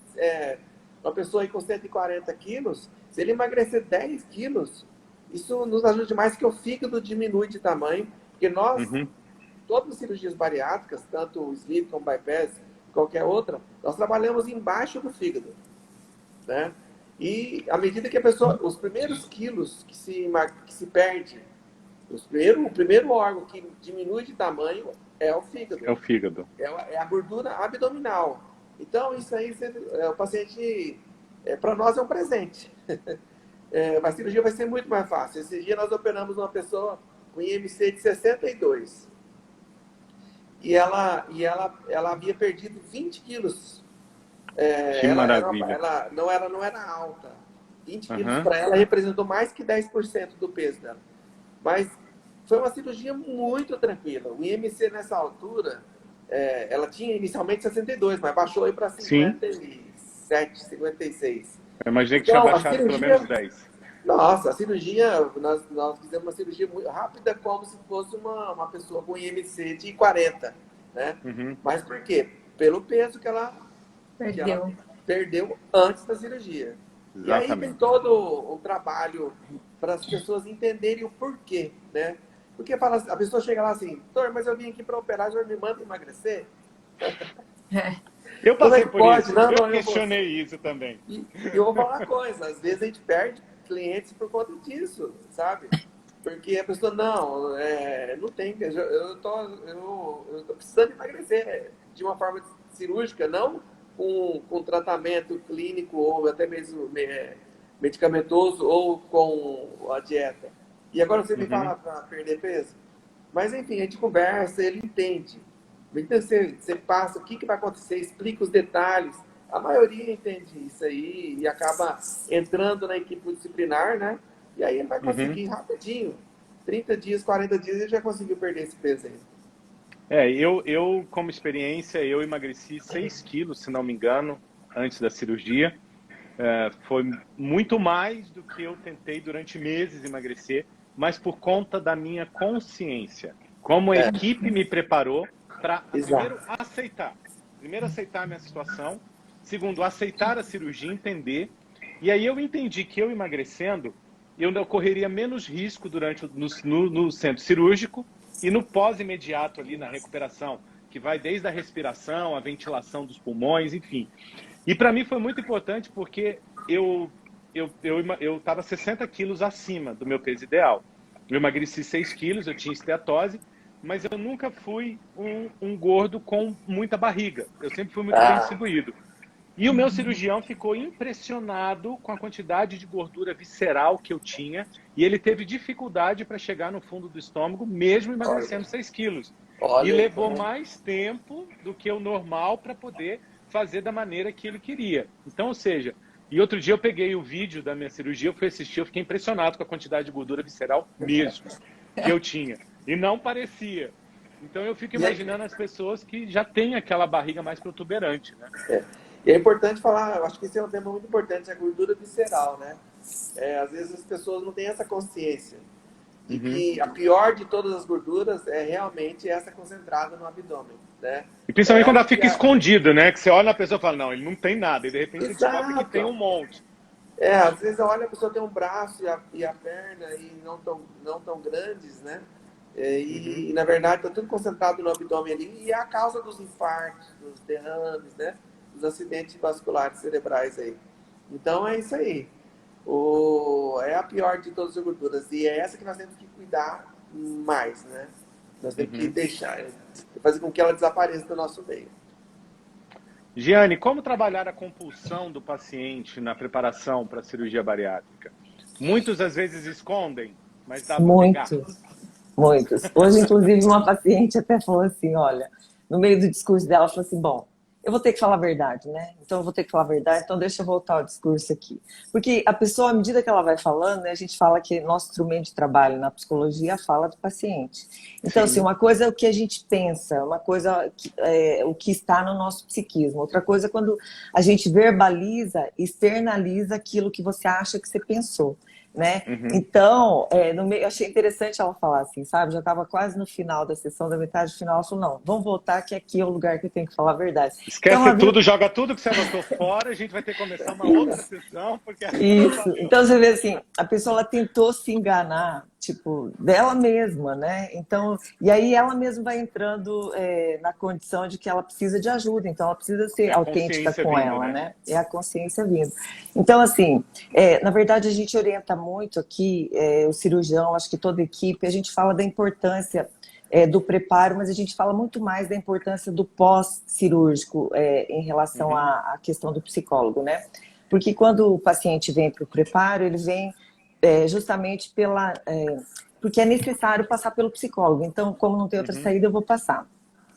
uma pessoa aí com 140 quilos, se ele emagrecer 10 quilos, isso nos ajuda demais, que o fígado diminui de tamanho, porque nós, todas as cirurgias bariátricas, tanto o sleeve como o bypass, qualquer outra, nós trabalhamos embaixo do fígado, né? E à medida que a pessoa, os primeiros quilos que se perde O primeiro órgão que diminui de tamanho é o fígado. É o fígado. É a gordura abdominal. Então, isso aí, o paciente, para nós, é um presente. A cirurgia vai ser muito mais fácil. Esse dia nós operamos uma pessoa com IMC de 62. E ela havia perdido 20 quilos. Que maravilha. Ela não era alta. 20 quilos para ela representou mais que 10% do peso dela. Mas foi uma cirurgia muito tranquila. O IMC nessa altura, ela tinha inicialmente 62, mas baixou aí para 57, 56. Eu imaginei que tinha baixado pelo menos 10. Nossa, a cirurgia, nós fizemos uma cirurgia muito rápida, como se fosse uma pessoa com IMC de 40, né? Mas por quê? Pelo peso que ela perdeu antes da cirurgia. Exatamente. E aí tem todo o trabalho para as pessoas entenderem o porquê, né? Porque a pessoa chega lá assim, doutor, mas eu vim aqui para operar, o senhor me manda emagrecer? Eu passei por isso, eu questionei isso também. E eu vou falar uma coisa, às vezes a gente perde clientes por conta disso, sabe? Porque a pessoa, não tem, eu tô precisando emagrecer de uma forma cirúrgica, não com tratamento clínico ou até mesmo medicamentoso ou com a dieta. E agora você me fala para perder peso? Mas enfim, a gente conversa, ele entende. Então você passa o que vai acontecer, explica os detalhes. A maioria entende isso aí e acaba entrando na equipe disciplinar, né? E aí ele vai conseguir rapidinho. 30 dias, 40 dias, ele já conseguiu perder esse peso aí. Eu como experiência, eu emagreci 6 quilos, se não me engano, antes da cirurgia. Foi muito mais do que eu tentei durante meses emagrecer, mas por conta da minha consciência. Como a equipe me preparou para, primeiro aceitar a minha situação, segundo, aceitar a cirurgia, entender. E aí eu entendi que eu emagrecendo, eu correria menos risco no centro cirúrgico e no pós-imediato ali na recuperação, que vai desde a respiração, a ventilação dos pulmões, enfim. E para mim foi muito importante porque eu estava 60 quilos acima do meu peso ideal. Eu emagreci 6 quilos, eu tinha esteatose, mas eu nunca fui um gordo com muita barriga. Eu sempre fui muito bem distribuído. E o meu cirurgião ficou impressionado com a quantidade de gordura visceral que eu tinha e ele teve dificuldade para chegar no fundo do estômago, mesmo emagrecendo 6 quilos. E levou mais tempo do que o normal para poder fazer da maneira que ele queria. Então, ou seja, e outro dia eu peguei o vídeo da minha cirurgia, eu fui assistir, eu fiquei impressionado com a quantidade de gordura visceral mesmo que eu tinha. E não parecia. Então eu fico imaginando as pessoas que já têm aquela barriga mais protuberante, né? E é importante falar, eu acho que esse é um tema muito importante, a gordura visceral, né? Às vezes as pessoas não têm essa consciência de que a pior de todas as gorduras é realmente essa concentrada no abdômen, né? E principalmente quando ela fica escondida, né? Que você olha na pessoa e fala, não, ele não tem nada. E de repente você descobre que tem um monte. Às vezes olha, a pessoa tem um braço e a perna e não tão grandes, né? E na verdade está tudo concentrado no abdômen ali e é a causa dos infartos, dos derrames, né? Dos acidentes vasculares cerebrais aí. Então é isso aí. É a pior de todas as gorduras e é essa que nós temos que cuidar mais, né? Nós temos que fazer com que ela desapareça do nosso meio. Giane, como trabalhar a compulsão do paciente na preparação para a cirurgia bariátrica? Muitos às vezes escondem, mas dá para pegar. Muitos. Hoje, inclusive, uma paciente até falou assim, olha, no meio do discurso dela, ela falou assim, bom, eu vou ter que falar a verdade, né? Então eu vou ter que falar a verdade, então deixa eu voltar ao discurso aqui. Porque a pessoa, à medida que ela vai falando, né, a gente fala que nosso instrumento de trabalho na psicologia fala do paciente. Então, assim, uma coisa é o que a gente pensa, uma coisa é o que está no nosso psiquismo. Outra coisa é quando a gente verbaliza, externaliza aquilo que você acha que você pensou. Né? Então, no meio, eu achei interessante ela falar assim, sabe? Já estava quase no final da sessão, da metade final, ela falou, não, vamos voltar que aqui é o lugar que eu tenho que falar a verdade. Esquece então, tudo, joga tudo que você anotou fora, a gente vai ter que começar uma outra sessão. Porque Isso, então você vê assim, a pessoa ela tentou se enganar, tipo, dela mesma, né? Então, e aí ela mesma vai entrando na condição de que ela precisa de ajuda, então ela precisa ser a autêntica consciência com vindo, ela, né? né? É a consciência vindo. Então, assim, na verdade a gente orienta muito aqui o cirurgião, acho que toda a equipe, a gente fala da importância do preparo, mas a gente fala muito mais da importância do pós-cirúrgico em relação à questão do psicólogo, né? Porque quando o paciente vem para o preparo, ele vem justamente porque é necessário passar pelo psicólogo. Então, como não tem outra saída, eu vou passar.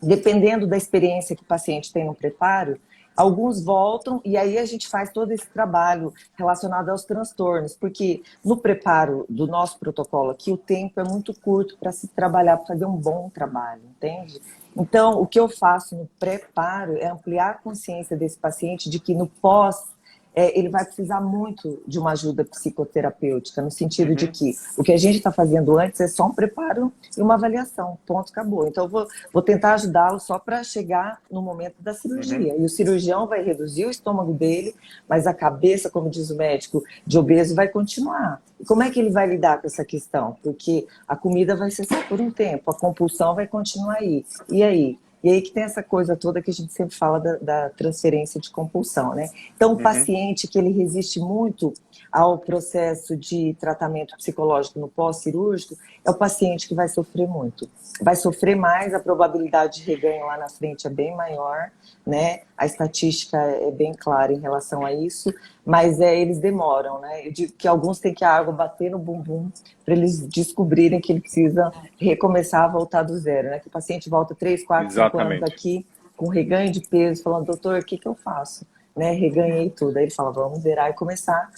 Dependendo da experiência que o paciente tem no preparo, alguns voltam e aí a gente faz todo esse trabalho relacionado aos transtornos, porque no preparo do nosso protocolo aqui, o tempo é muito curto para se trabalhar, para fazer um bom trabalho, entende? Então, o que eu faço no preparo é ampliar a consciência desse paciente de que no pós ele vai precisar muito de uma ajuda psicoterapêutica, no sentido de que o que a gente está fazendo antes é só um preparo e uma avaliação, ponto, acabou. Então, eu vou tentar ajudá-lo só para chegar no momento da cirurgia. E o cirurgião vai reduzir o estômago dele, mas a cabeça, como diz o médico, de obeso vai continuar. E como é que ele vai lidar com essa questão? Porque a comida vai cessar por um tempo, a compulsão vai continuar aí. E aí? E aí que tem essa coisa toda que a gente sempre fala da transferência de compulsão, né? Então, o paciente que ele resiste muito ao processo de tratamento psicológico no pós-cirúrgico é o paciente que vai sofrer muito. Vai sofrer mais, a probabilidade de reganho lá na frente é bem maior, né? A estatística é bem clara em relação a isso, mas eles demoram, né? Eu digo que alguns têm que a água bater no bumbum para eles descobrirem que ele precisa recomeçar a voltar do zero, né? Que o paciente volta 3, 4, 5 anos aqui com reganho de peso, falando, doutor, o que eu faço? Né? Reganhei tudo. Aí ele fala, vamos zerar e começar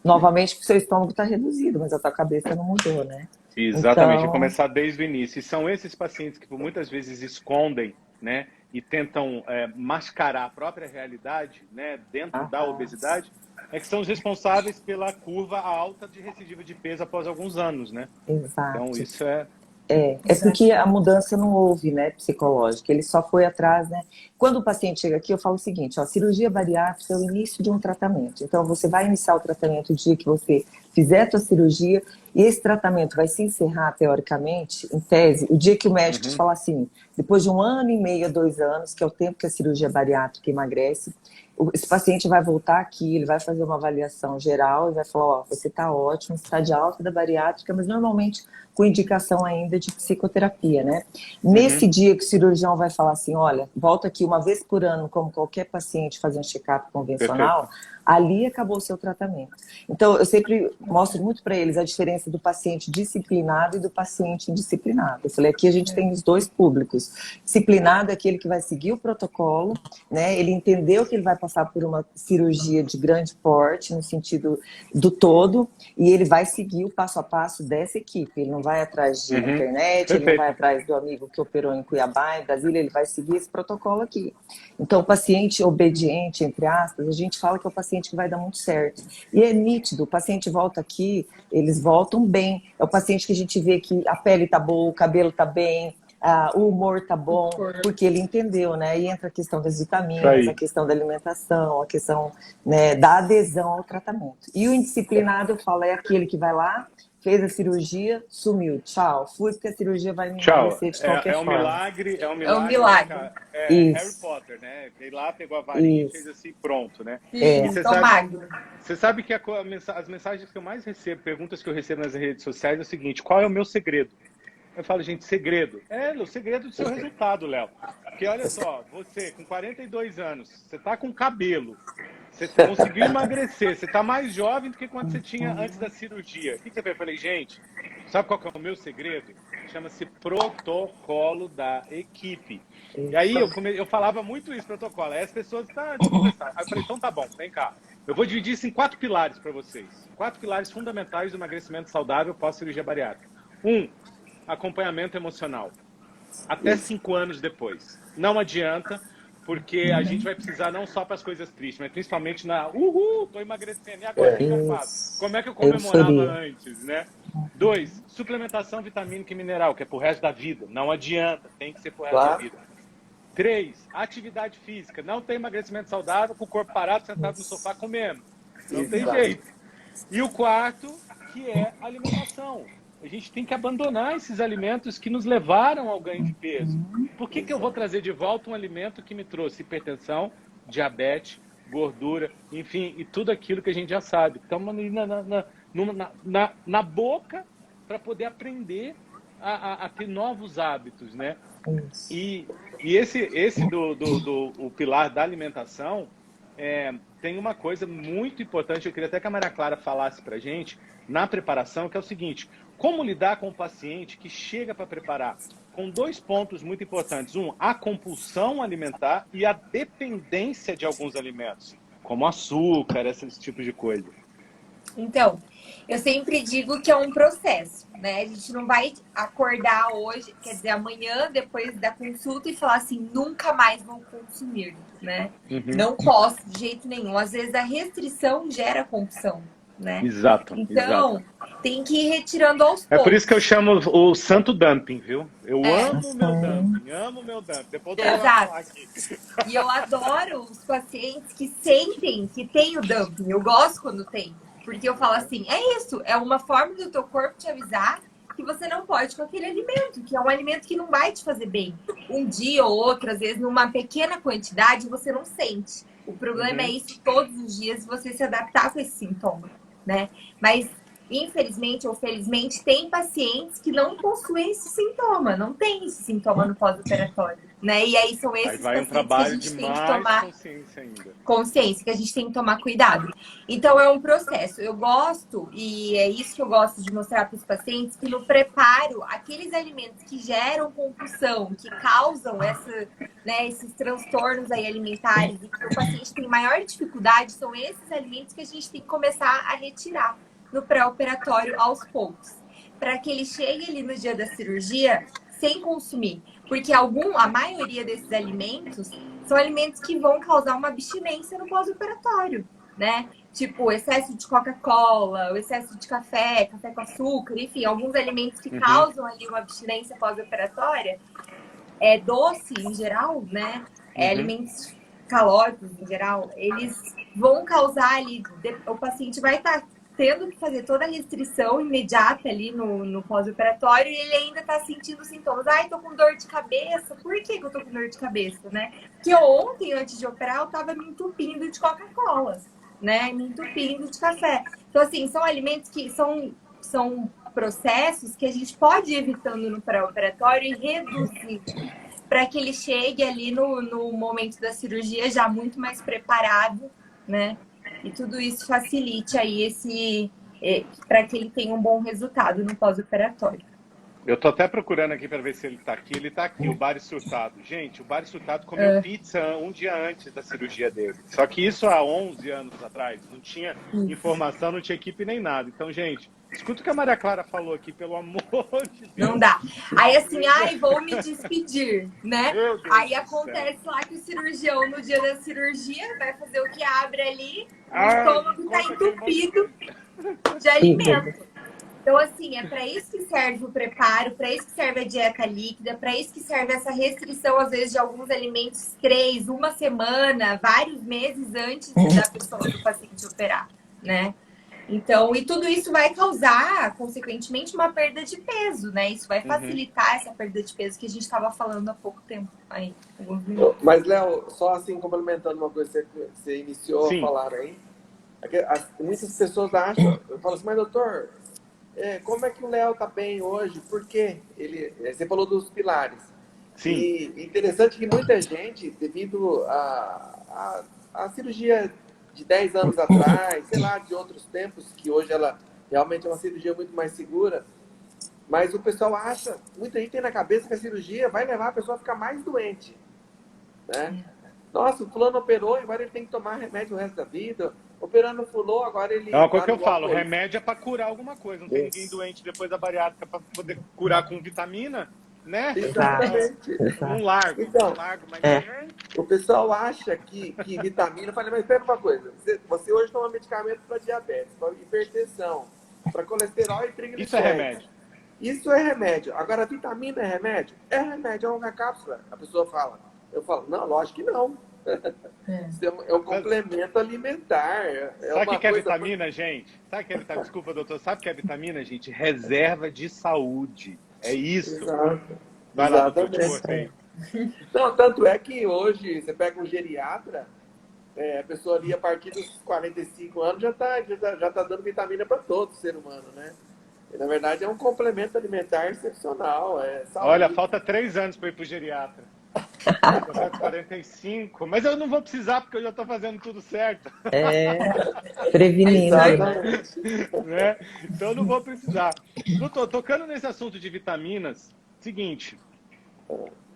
novamente, porque o seu estômago está reduzido, mas a tua cabeça não mudou, né? Exatamente, então... e começar desde o início. E são esses pacientes que por muitas vezes escondem, né, e tentam mascarar a própria realidade, né, dentro da obesidade, que são os responsáveis pela curva alta de recidiva de peso após alguns anos, né? Exato. Então isso é porque a mudança não houve, né, psicológica, ele só foi atrás, né? Quando o paciente chega aqui, eu falo o seguinte, ó, cirurgia bariátrica é o início de um tratamento. Então, você vai iniciar o tratamento o dia que você fizer a sua cirurgia, e esse tratamento vai se encerrar, teoricamente, em tese, o dia que o médico te falar assim, depois de 1 ano e meio a 2 anos, que é o tempo que a cirurgia bariátrica emagrece, esse paciente vai voltar aqui, ele vai fazer uma avaliação geral e vai falar, ó, você está ótimo, está de alta da bariátrica, mas normalmente com indicação ainda de psicoterapia, né? Nesse dia que o cirurgião vai falar assim, olha, volta aqui uma vez por ano, como qualquer paciente fazer um check-up convencional, ali acabou o seu tratamento. Então, eu sempre mostro muito para eles a diferença do paciente disciplinado e do paciente indisciplinado. Eu falei, aqui a gente tem os dois públicos. Disciplinado é aquele que vai seguir o protocolo, né? Ele entendeu que ele vai passar por uma cirurgia de grande porte, no sentido do todo, e ele vai seguir o passo a passo dessa equipe. Ele não vai atrás de internet, ele não vai atrás do amigo que operou em Cuiabá, em Brasília, ele vai seguir esse protocolo aqui. Então, o paciente obediente, entre aspas, a gente fala que é o paciente que vai dar muito certo. E é nítido, o paciente volta aqui, eles voltam bem. É o paciente que a gente vê que a pele tá boa, o cabelo tá bem, o humor tá bom, porque ele entendeu, né? E entra a questão das vitaminas, a questão da alimentação, a questão, né, da adesão ao tratamento. E o indisciplinado, eu falo, é aquele que vai lá, fez a cirurgia, sumiu, tchau. Fui porque a cirurgia vai me emagrecer de qualquer forma. É um milagre. É um milagre. Harry Potter, né? Veio lá, pegou a varinha e fez assim, pronto, né? E você sabe que as mensagens que eu mais recebo, perguntas que eu recebo nas redes sociais é o seguinte, qual é o meu segredo? Eu falo, gente, segredo. O segredo do seu resultado, Léo. Porque olha só, você com 42 anos, você tá com cabelo, você conseguiu emagrecer, você tá mais jovem do que quando você tinha antes da cirurgia. O que você fez? Eu falei, gente, sabe qual que é o meu segredo? Chama-se protocolo da equipe. E aí eu falava muito isso, protocolo. Aí as pessoas Aí eu falei, então tá bom, vem cá. Eu vou dividir isso em 4 pilares para vocês. 4 pilares fundamentais do emagrecimento saudável pós-cirurgia bariátrica. 1, acompanhamento emocional. Até 5 anos depois. Não adianta, porque a gente vai precisar não só para as coisas tristes, mas principalmente tô emagrecendo, e agora o que eu faço? Como é que eu comemorava antes, né? 2, suplementação vitamínica e mineral, que é pro resto da vida. Não adianta, tem que ser pro resto da vida. 3, atividade física. Não tem emagrecimento saudável com o corpo parado, sentado no sofá comendo. Não tem jeito. E o 4, que é alimentação. a gente tem que abandonar esses alimentos que nos levaram ao ganho de peso. Por que eu vou trazer de volta um alimento que me trouxe hipertensão, diabetes, gordura, enfim, e tudo aquilo que a gente já sabe? Estamos na boca para poder aprender a ter novos hábitos, né? E esse o pilar da alimentação tem uma coisa muito importante, eu queria até que a Maria Clara falasse para a gente, na preparação, que é o seguinte: como lidar com o paciente que chega para preparar com 2 pontos muito importantes. A compulsão alimentar e a dependência de alguns alimentos, como açúcar, esses tipos de coisa. Então, eu sempre digo que é um processo, né? A gente não vai acordar hoje, quer dizer, amanhã, depois da consulta, e falar assim, nunca mais vou consumir, né? Não posso, de jeito nenhum. Às vezes a restrição gera compulsão, né? Exato. Então, tem que ir retirando aos poucos. É por isso que eu chamo o santo dumping, viu? Eu amo meu dumping. Depois eu vou falar aqui. E eu adoro os pacientes que sentem que tem o dumping. Eu gosto quando tem. Porque eu falo assim, é isso, é uma forma do teu corpo te avisar que você não pode com aquele alimento, que é um alimento que não vai te fazer bem. Um dia ou outro, às vezes, numa pequena quantidade, você não sente. O problema é isso todos os dias, você se adaptar com esse sintoma, né? Mas, infelizmente ou felizmente, tem pacientes que não possuem esse sintoma, não tem esse sintoma no pós-operatório, né? E aí são esses pacientes que a gente tem que tomar consciência, que a gente tem que tomar cuidado. Então, é um processo. Eu gosto, e é isso que eu gosto de mostrar para os pacientes, que no preparo, aqueles alimentos que geram compulsão, que causam esses transtornos aí alimentares e que o paciente tem maior dificuldade, são esses alimentos que a gente tem que começar a retirar no pré-operatório aos poucos, para que ele chegue ali no dia da cirurgia sem consumir, porque a maioria desses alimentos são alimentos que vão causar uma abstinência no pós-operatório, né? Tipo, o excesso de Coca-Cola, o excesso de café com açúcar, enfim, alguns alimentos que causam ali uma abstinência pós-operatória, doce em geral, né? Alimentos calóricos em geral, eles vão causar ali, o paciente vai estar tendo que fazer toda a restrição imediata ali no pós-operatório e ele ainda tá sentindo sintomas. Ai, tô com dor de cabeça. Por que eu tô com dor de cabeça, né? Porque ontem, antes de operar, eu tava me entupindo de Coca-Cola, né? Me entupindo de café. Então, assim, são alimentos que são processos que a gente pode ir evitando no pré-operatório e reduzir para que ele chegue ali no momento da cirurgia já muito mais preparado, né? E tudo isso facilite aí para que ele tenha um bom resultado no pós-operatório. Eu tô até procurando aqui para ver se ele tá aqui. Ele tá aqui, o Bari Surtado. Gente, o Bari Surtado comeu pizza um dia antes da cirurgia dele. Só que isso há 11 anos atrás. Não tinha informação, não tinha equipe nem nada. Então, gente, escuta o que a Maria Clara falou aqui, pelo amor de Deus. Não dá. Aí assim, vou me despedir, né? Aí acontece lá que o cirurgião, no dia da cirurgia, vai fazer o que abre ali, o estômago tá entupido de alimento. Então, assim, é para isso que serve o preparo, para isso que serve a dieta líquida, para isso que serve essa restrição, às vezes, de alguns alimentos 3, uma semana, vários meses antes da pessoa do paciente operar, né? Então, e tudo isso vai causar, consequentemente, uma perda de peso, né? Isso vai facilitar essa perda de peso que a gente estava falando há pouco tempo, aí, alguns minutos. Mas, Léo, só assim, complementando uma coisa que você iniciou a falar aí, muitas pessoas acham, eu falo assim, mas doutor, como é que o Léo tá bem hoje? Por quê? Você falou dos pilares. Sim. E interessante que muita gente, devido à cirurgia de 10 anos atrás, sei lá, de outros tempos, que hoje ela realmente é uma cirurgia muito mais segura, mas o pessoal acha, muita gente tem na cabeça que a cirurgia vai levar a pessoa a ficar mais doente, né? Nossa, o fulano operou, agora ele tem que tomar remédio o resto da vida. Operando o fulano, agora ele... É uma coisa que eu falo, remédio é para curar alguma coisa. Não tem ninguém doente depois da bariátrica para poder curar com vitamina, né? Exatamente. Um largo, então, mas... O pessoal acha que vitamina... Eu falei, mas espera uma coisa. Você hoje toma medicamento para diabetes, para hipertensão, para colesterol e triglicéridos. Isso é remédio. Isso é remédio. Agora, a vitamina é remédio? É remédio, é uma cápsula. A pessoa fala. Eu falo, não, lógico que não. Isso é um complemento alimentar. Sabe o uma que é coisa... vitamina, gente? Sabe o que é vitamina? Desculpa, doutor. Sabe o que é vitamina, gente? Reserva de saúde. É isso. Exato. Vai lá, doutor, te Exatamente. cortei. Não, tanto é que hoje você pega um geriatra, a pessoa ali a partir dos 45 anos já tá dando vitamina para todo ser humano, né? E, na verdade é um complemento alimentar excepcional. Saúde. Olha, falta 3 anos para ir para o geriatra. Eu tô 45, mas eu não vou precisar porque eu já estou fazendo tudo certo. Prevenindo. Exatamente. Né? Então eu não vou precisar. Doutor, tocando nesse assunto de vitaminas, seguinte,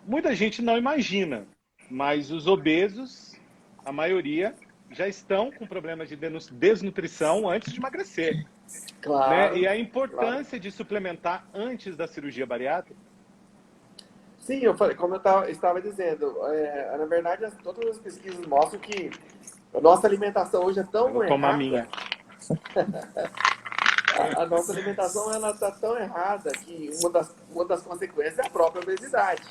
muita gente não imagina, mas os obesos, a maioria, já estão com problemas de desnutrição antes de emagrecer. Claro. Né? E a importância de suplementar antes da cirurgia bariátrica. Sim, eu falei, como eu estava dizendo, na verdade todas as pesquisas mostram que a nossa alimentação hoje é tão Eu vou tomar errada. minha. A nossa alimentação ela está tão errada que uma das consequências é a própria obesidade,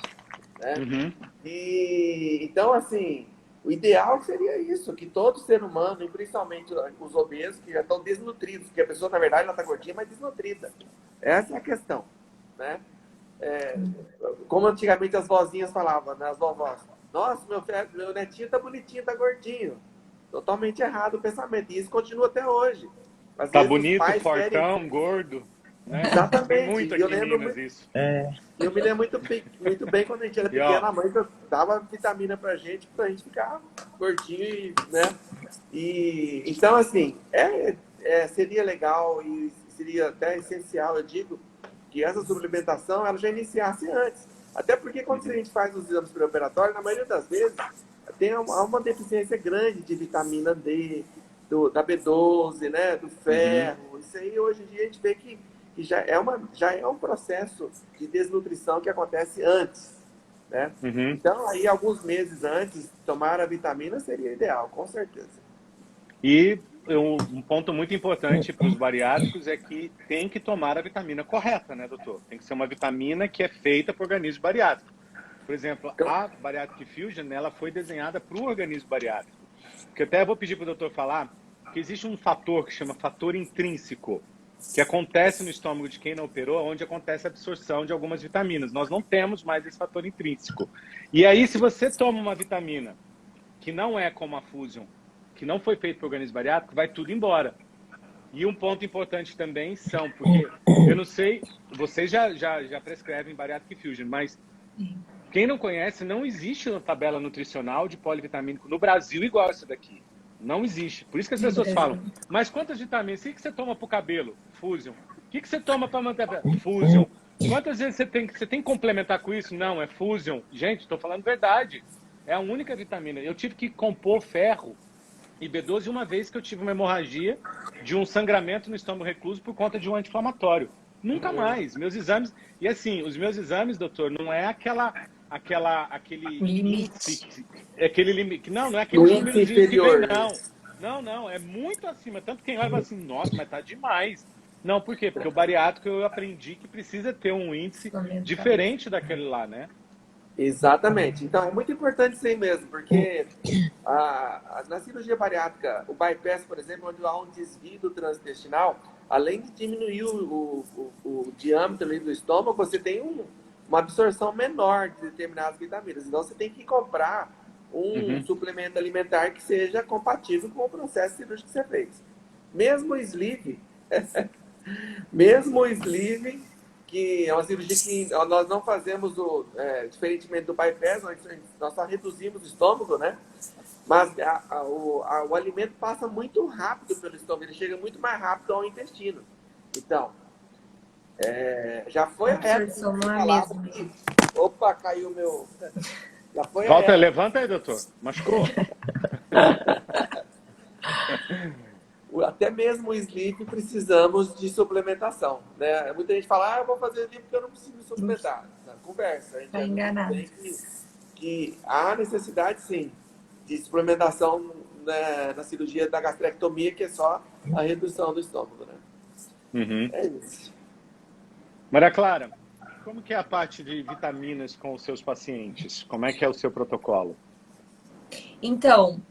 né? Uhum. E então assim, o ideal seria isso, que todo ser humano, e principalmente os obesos que já estão desnutridos, porque a pessoa na verdade ela está gordinha, mas desnutrida. Essa é a questão, né? Como antigamente as vozinhas falavam, né, as vovós, nossa, meu netinho tá bonitinho, tá gordinho. Totalmente errado o pensamento. E isso continua até hoje. Às Tá vezes os bonito, pais fortão, gordo. Né? Exatamente. Tem muito aqui Eu em lembro Minas isso. Eu me lembro muito bem quando a gente era pequena, a mãe dava vitamina pra gente ficar gordinho, né? E então, assim, seria legal e seria até essencial, eu digo, que essa suplementação ela já iniciasse antes. Até porque quando a gente faz os exames pré-operatórios, na maioria das vezes, há uma deficiência grande de vitamina D, da B12, né, do ferro. Isso aí, hoje em dia, a gente vê que já é um processo de desnutrição que acontece antes, né? Então, aí, alguns meses antes, tomar a vitamina seria ideal, com certeza. E um ponto muito importante para os bariátricos é que tem que tomar a vitamina correta, né, doutor? Tem que ser uma vitamina que é feita para o organismo bariátrico. Por exemplo, a Bariatric Fusion, ela foi desenhada para o organismo bariátrico. Que até vou pedir para o doutor falar que existe um fator que chama fator intrínseco, que acontece no estômago de quem não operou, onde acontece a absorção de algumas vitaminas. Nós não temos mais esse fator intrínseco. E aí, se você toma uma vitamina que não é como a Fusion, que não foi feito para o organismo bariátrico, vai tudo embora. E um ponto importante também porque eu não sei, vocês já prescrevem Bariatric Fusion, mas quem não conhece, não existe uma tabela nutricional de polivitamínico no Brasil igual essa daqui. Não existe. Por isso que as pessoas falam, mas quantas vitaminas? O que você toma para o cabelo? Fusion. O que você toma para manter a pele? Fusion. Quantas vezes você tem que complementar com isso? Não, é Fusion. Gente, estou falando verdade. É a única vitamina. Eu tive que compor ferro e B12 uma vez que eu tive uma hemorragia de um sangramento no estômago recluso por conta de um anti-inflamatório. Nunca mais. Meus exames... E assim, os meus exames, doutor, não é aquele limite. Aquele limite. Não é aquele número que vem, não. Não, é muito acima. Tanto quem olha fala assim, nossa, mas tá demais. Não, por quê? Porque o bariátrico eu aprendi que precisa ter um índice diferente daquele lá, né? Exatamente. Então, é muito importante isso aí mesmo, porque na cirurgia bariátrica, o bypass, por exemplo, onde há um desvio do transintestinal, além de diminuir o diâmetro ali do estômago, você tem uma absorção menor de determinadas vitaminas. Então, você tem que comprar um suplemento alimentar que seja compatível com o processo cirúrgico que você fez. Mesmo o sleeve, que é uma cirurgia que nós não fazemos, diferentemente do bypass, nós só reduzimos o estômago, né? Mas o alimento passa muito rápido pelo estômago, ele chega muito mais rápido ao intestino. Então, já foi a época que falava que... Opa, caiu o meu... Já foi Volta, levanta aí, doutor. Machucou? Até mesmo o sleep precisamos de suplementação, né? Muita gente fala, eu vou fazer sleep porque eu não preciso suplementar. Conversa. A gente tá enganado. Que há necessidade, sim, de suplementação, né, na cirurgia da gastrectomia, que é só a redução do estômago, né? É isso. Maria Clara, como que é a parte de vitaminas com os seus pacientes? Como é que é o seu protocolo? Então,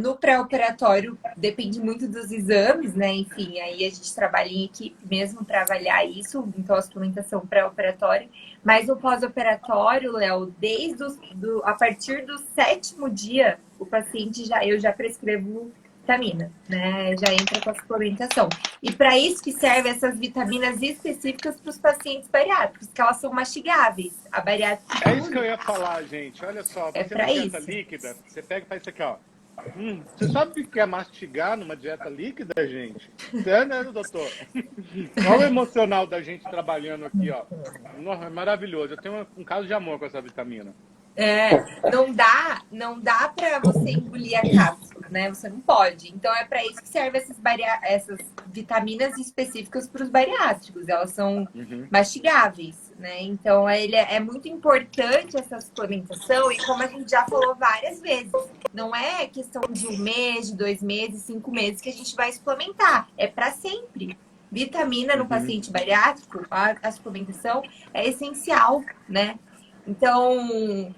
no pré-operatório depende muito dos exames, né? Enfim, aí a gente trabalha em equipe mesmo para avaliar isso, então a suplementação pré-operatória. Mas o pós-operatório, Léo, a partir do 7º dia, o paciente eu já prescrevo vitamina, né? Já entra com a suplementação. E para isso que servem essas vitaminas específicas para os pacientes bariátricos, que elas são mastigáveis. A bariátrica É isso que eu ia falar, gente. Olha só, é você para na dieta isso. líquida, você pega e faz isso aqui, ó. Você sabe o que é mastigar numa dieta líquida, gente? É, né, doutor? Olha o emocional da gente trabalhando aqui, ó. Nossa, é maravilhoso. Eu tenho um caso de amor com essa vitamina. Não dá para você engolir a cápsula, né? Você não pode. Então é para isso que servem essas vitaminas específicas para os bariátricos. Elas são mastigáveis, né? Então é muito importante essa suplementação e como a gente já falou várias vezes, não é questão de 1 mês, de 2 meses, 5 meses que a gente vai suplementar. É para sempre. Vitamina no paciente bariátrico, a suplementação é essencial, né? Então,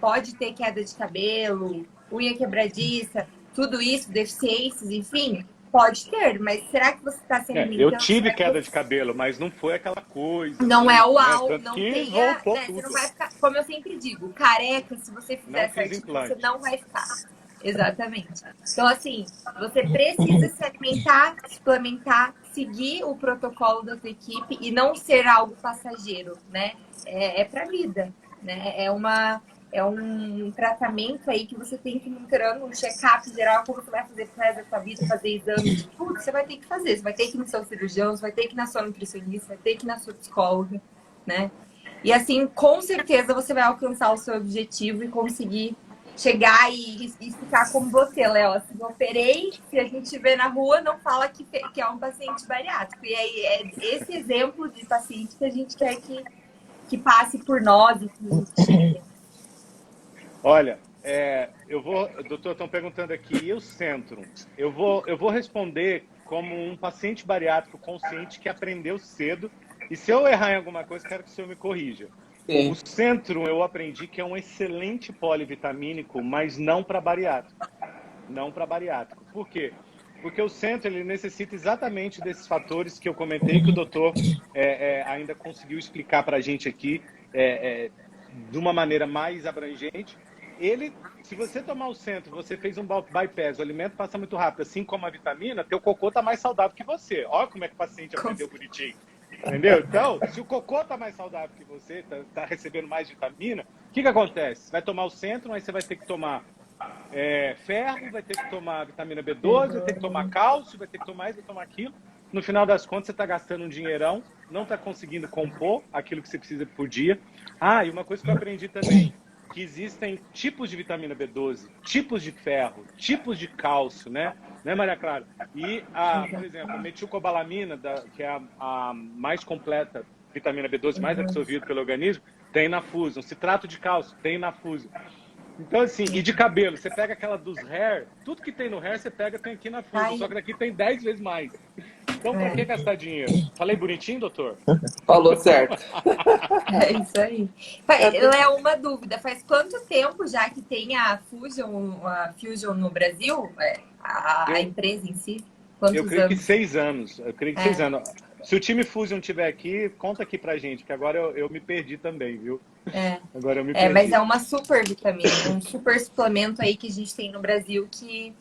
pode ter queda de cabelo, unha quebradiça, tudo isso, deficiências, enfim, pode ter, mas será que você está se Eu alimentando? tive queda de cabelo, mas não foi aquela coisa. Não assim, é o né? auge, Tanto não que tenha, voltou né? tudo. Você não vai ficar, como eu sempre digo, careca, se você Não fizer fiz certinho, implante. você não vai ficar. Exatamente. Então, assim, você precisa se alimentar, suplementar, seguir o protocolo da sua equipe e não ser algo passageiro, né? É para a vida, né? É um tratamento aí que você tem que ir monitorando, um check-up geral, como você vai fazer pro resto da sua vida, fazer exame de tudo, você vai ter que fazer. Você vai ter que ir no seu cirurgião, você vai ter que ir na sua nutricionista, vai ter que ir na sua psicóloga, né? E assim, com certeza você vai alcançar o seu objetivo e conseguir chegar e ficar como você, Léo. Assim, eu operei, se a gente vê na rua, não fala que é um paciente bariátrico. E aí é esse exemplo de paciente que a gente quer que passe por nós e que chegue. Olha, doutor, estão perguntando aqui, e o centro? Eu vou responder como um paciente bariátrico consciente que aprendeu cedo, e se eu errar em alguma coisa, quero que o senhor me corrija. Sim. O centro eu aprendi que é um excelente polivitamínico, mas não para bariátrico. Não para bariátrico. Por quê? Porque o centro ele necessita exatamente desses fatores que eu comentei, que o doutor ainda conseguiu explicar para a gente aqui de uma maneira mais abrangente. Se você tomar o centro, você fez um bypass, o alimento passa muito rápido, assim como a vitamina, teu cocô tá mais saudável que você. Olha como é que o paciente aprendeu bonitinho. Entendeu? Então, se o cocô tá mais saudável que você, tá recebendo mais vitamina, o que acontece? Você vai tomar o centro, mas você vai ter que tomar ferro, vai ter que tomar vitamina B12, vai ter que tomar cálcio, vai ter que tomar isso, vai tomar aquilo. No final das contas, você está gastando um dinheirão, não está conseguindo compor aquilo que você precisa por dia. E uma coisa que eu aprendi também, que existem tipos de vitamina B12, tipos de ferro, tipos de cálcio, né? Né, Maria Clara? E, por exemplo, a metilcobalamina, que é a mais completa vitamina B12, mais absorvida pelo organismo, tem na Fusion. Citrato de cálcio, tem na Fusion. Então, assim, e de cabelo, você pega aquela dos hair, tudo que tem no hair você pega, tem aqui na Fusion, só que daqui tem 10 vezes mais. Então, pra que gastar dinheiro? Falei bonitinho, doutor? Falou certo. É isso aí. Léo, uma dúvida. Faz quanto tempo já que tem a Fusion no Brasil? A empresa em si? Quantos Eu creio anos? que 6 anos. Eu creio que 6 anos. Se o time Fusion estiver aqui, conta aqui pra gente, que agora eu me perdi também, viu? Agora eu me perdi. Mas é uma super vitamina, um super suplemento aí que a gente tem no Brasil que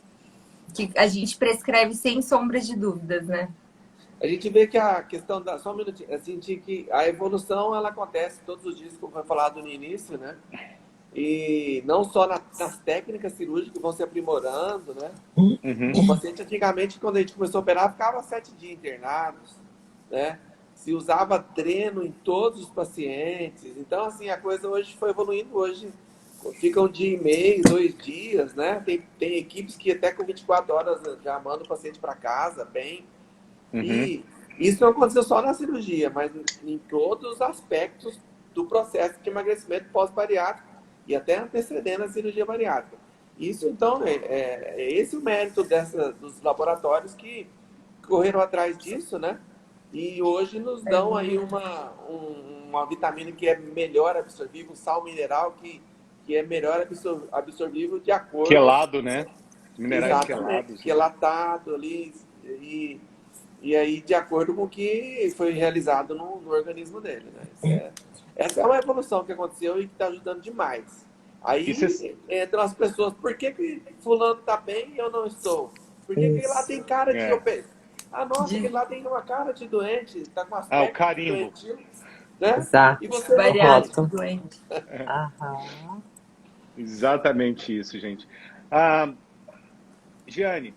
a gente prescreve sem sombras de dúvidas, né? A gente vê que a questão da... Só um minutinho. Assim, que a evolução, ela acontece todos os dias, como foi falado no início, né? E não só nas técnicas cirúrgicas que vão se aprimorando, né? O paciente, antigamente, quando a gente começou a operar, ficava 7 dias internados, né? Se usava dreno em todos os pacientes. Então, assim, a coisa hoje foi evoluindo. Hoje fica 1 dia e meio, 2 dias, né? Tem equipes que até com 24 horas já mandam o paciente para casa, bem. E isso não aconteceu só na cirurgia, mas em todos os aspectos do processo de emagrecimento pós-bariátrico e até antecedendo a cirurgia bariátrica. Isso, então, é esse o mérito dos laboratórios que correram atrás disso, né? E hoje nos dão aí uma vitamina que é melhor absorvível, um sal mineral que que é melhor absorvível de acordo... Quelado, né? Minerais Exatamente, quelados. quelatado ali, e aí de acordo com o que foi realizado no organismo dele, né? Essa é uma evolução que aconteceu e que está ajudando demais. Aí entram as pessoas, por que fulano está bem e eu não estou? Por que aquele lá tem cara de... Ah, nossa, aquele lá tem uma cara de doente, está com aspecto o carimbo. doentio, né? Exato. E você Bariátrico doente. Aham. Exatamente isso, gente. Giane,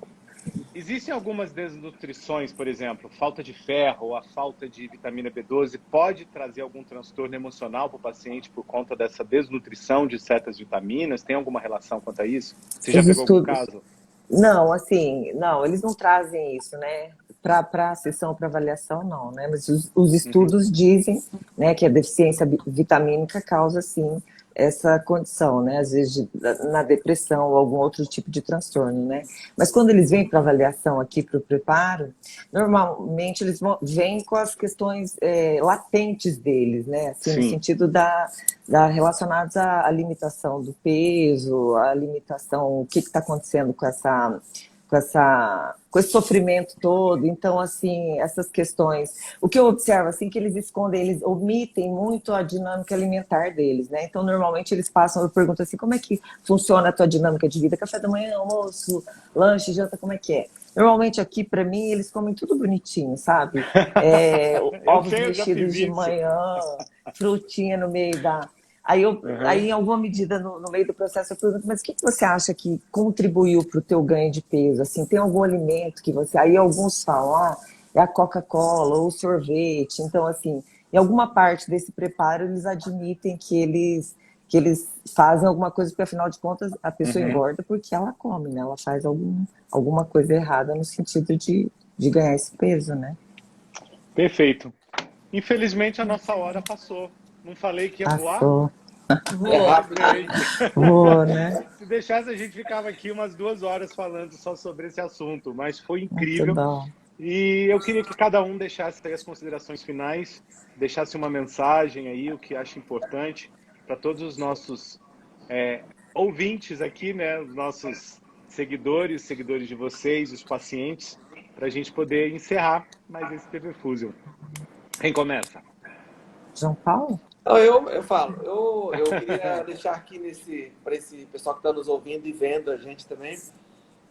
existem algumas desnutrições, por exemplo, falta de ferro ou a falta de vitamina B12 pode trazer algum transtorno emocional para o paciente por conta dessa desnutrição de certas vitaminas? Tem alguma relação quanto a isso? Você já pegou algum caso? Não, assim, não, eles não trazem isso, né? Para a sessão, para avaliação, não, né? Mas os estudos dizem, né, que a deficiência vitamínica causa, sim, essa condição, né? Às vezes na depressão ou algum outro tipo de transtorno, né? Mas quando eles vêm para avaliação aqui para o preparo, normalmente eles vêm com as questões latentes deles, né? Assim, no sentido relacionados à limitação do peso, à limitação, o que está acontecendo com esse sofrimento todo. Então, assim, essas questões, o que eu observo, assim, que eles escondem, eles omitem muito a dinâmica alimentar deles, né? Então, normalmente eles passam, eu pergunto assim, como é que funciona a tua dinâmica de vida? Café da manhã, almoço, lanche, janta, como é que é? Normalmente aqui, para mim, eles comem tudo bonitinho, sabe? Ovos mexidos de manhã, frutinha no meio da... Aí, em alguma medida, no meio do processo, eu pergunto, mas o que você acha que contribuiu para o teu ganho de peso? Assim, tem algum alimento que você... Aí alguns falam, é a Coca-Cola ou o sorvete. Então, assim, em alguma parte desse preparo, eles admitem que eles fazem alguma coisa, porque, afinal de contas, a pessoa engorda porque ela come, né? Ela faz alguma coisa errada no sentido de ganhar esse peso, né? Perfeito. Infelizmente, a nossa hora passou. Não falei que ia voar? Voou, né? Se deixasse, a gente ficava aqui umas 2 horas falando só sobre esse assunto, mas foi incrível. E eu queria que cada um deixasse aí as considerações finais, deixasse uma mensagem aí, o que acha importante para todos os nossos ouvintes aqui, né? Os nossos seguidores de vocês, os pacientes, para a gente poder encerrar mais esse TV Fusion. Quem começa? João Paulo? Não, eu falo. Eu queria deixar aqui para esse pessoal que está nos ouvindo e vendo a gente também,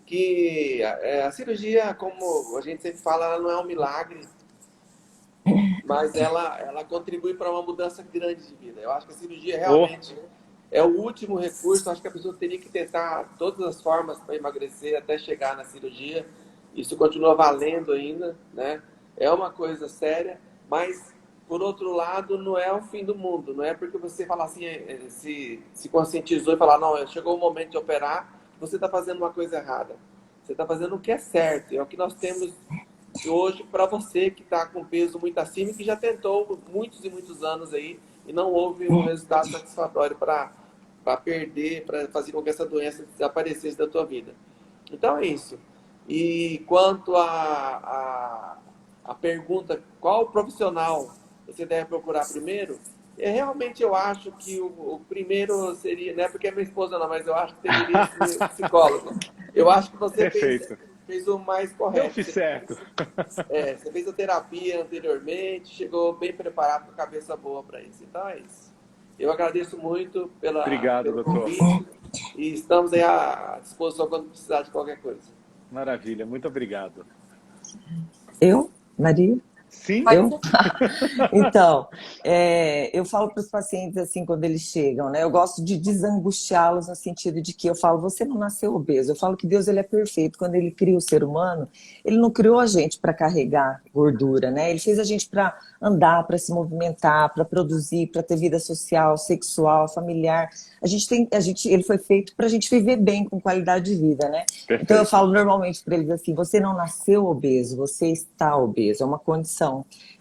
que a cirurgia, como a gente sempre fala, ela não é um milagre, mas ela contribui para uma mudança grande de vida. Eu acho que a cirurgia realmente é o último recurso. Eu acho que a pessoa teria que tentar todas as formas para emagrecer até chegar na cirurgia. Isso continua valendo ainda, né? É uma coisa séria, mas... Por outro lado, não é o fim do mundo. Não é porque você falar assim, se conscientizou e falar, não, chegou o momento de operar, você está fazendo uma coisa errada. Você está fazendo o que é certo. É o que nós temos hoje para você que está com peso muito acima e que já tentou muitos e muitos anos aí e não houve um resultado satisfatório para perder, para fazer com que essa doença desaparecesse da tua vida. Então é isso. E quanto a pergunta, qual profissional você deve procurar primeiro? Realmente eu acho que o primeiro seria, não é porque é minha esposa não, mas eu acho que deveria ser psicólogo. Eu acho que você fez o mais correto. Eu fiz certo. Você fez a terapia anteriormente, chegou bem preparado, com a cabeça boa para isso. Então é isso. Eu agradeço muito pelo convite e estamos aí à disposição quando precisar de qualquer coisa. Maravilha, muito obrigado. Eu, Maria? Sim. Então, eu falo para os pacientes assim, quando eles chegam, né? Eu gosto de desangustiá-los no sentido de que eu falo, você não nasceu obeso. Eu falo que Deus ele é perfeito. Quando ele cria o ser humano, ele não criou a gente para carregar gordura, né? Ele fez a gente para andar, para se movimentar, para produzir, para ter vida social, sexual, familiar. Ele foi feito para a gente viver bem, com qualidade de vida, né? Perfeito. Então eu falo normalmente para eles assim, você não nasceu obeso, você está obeso, é uma condição.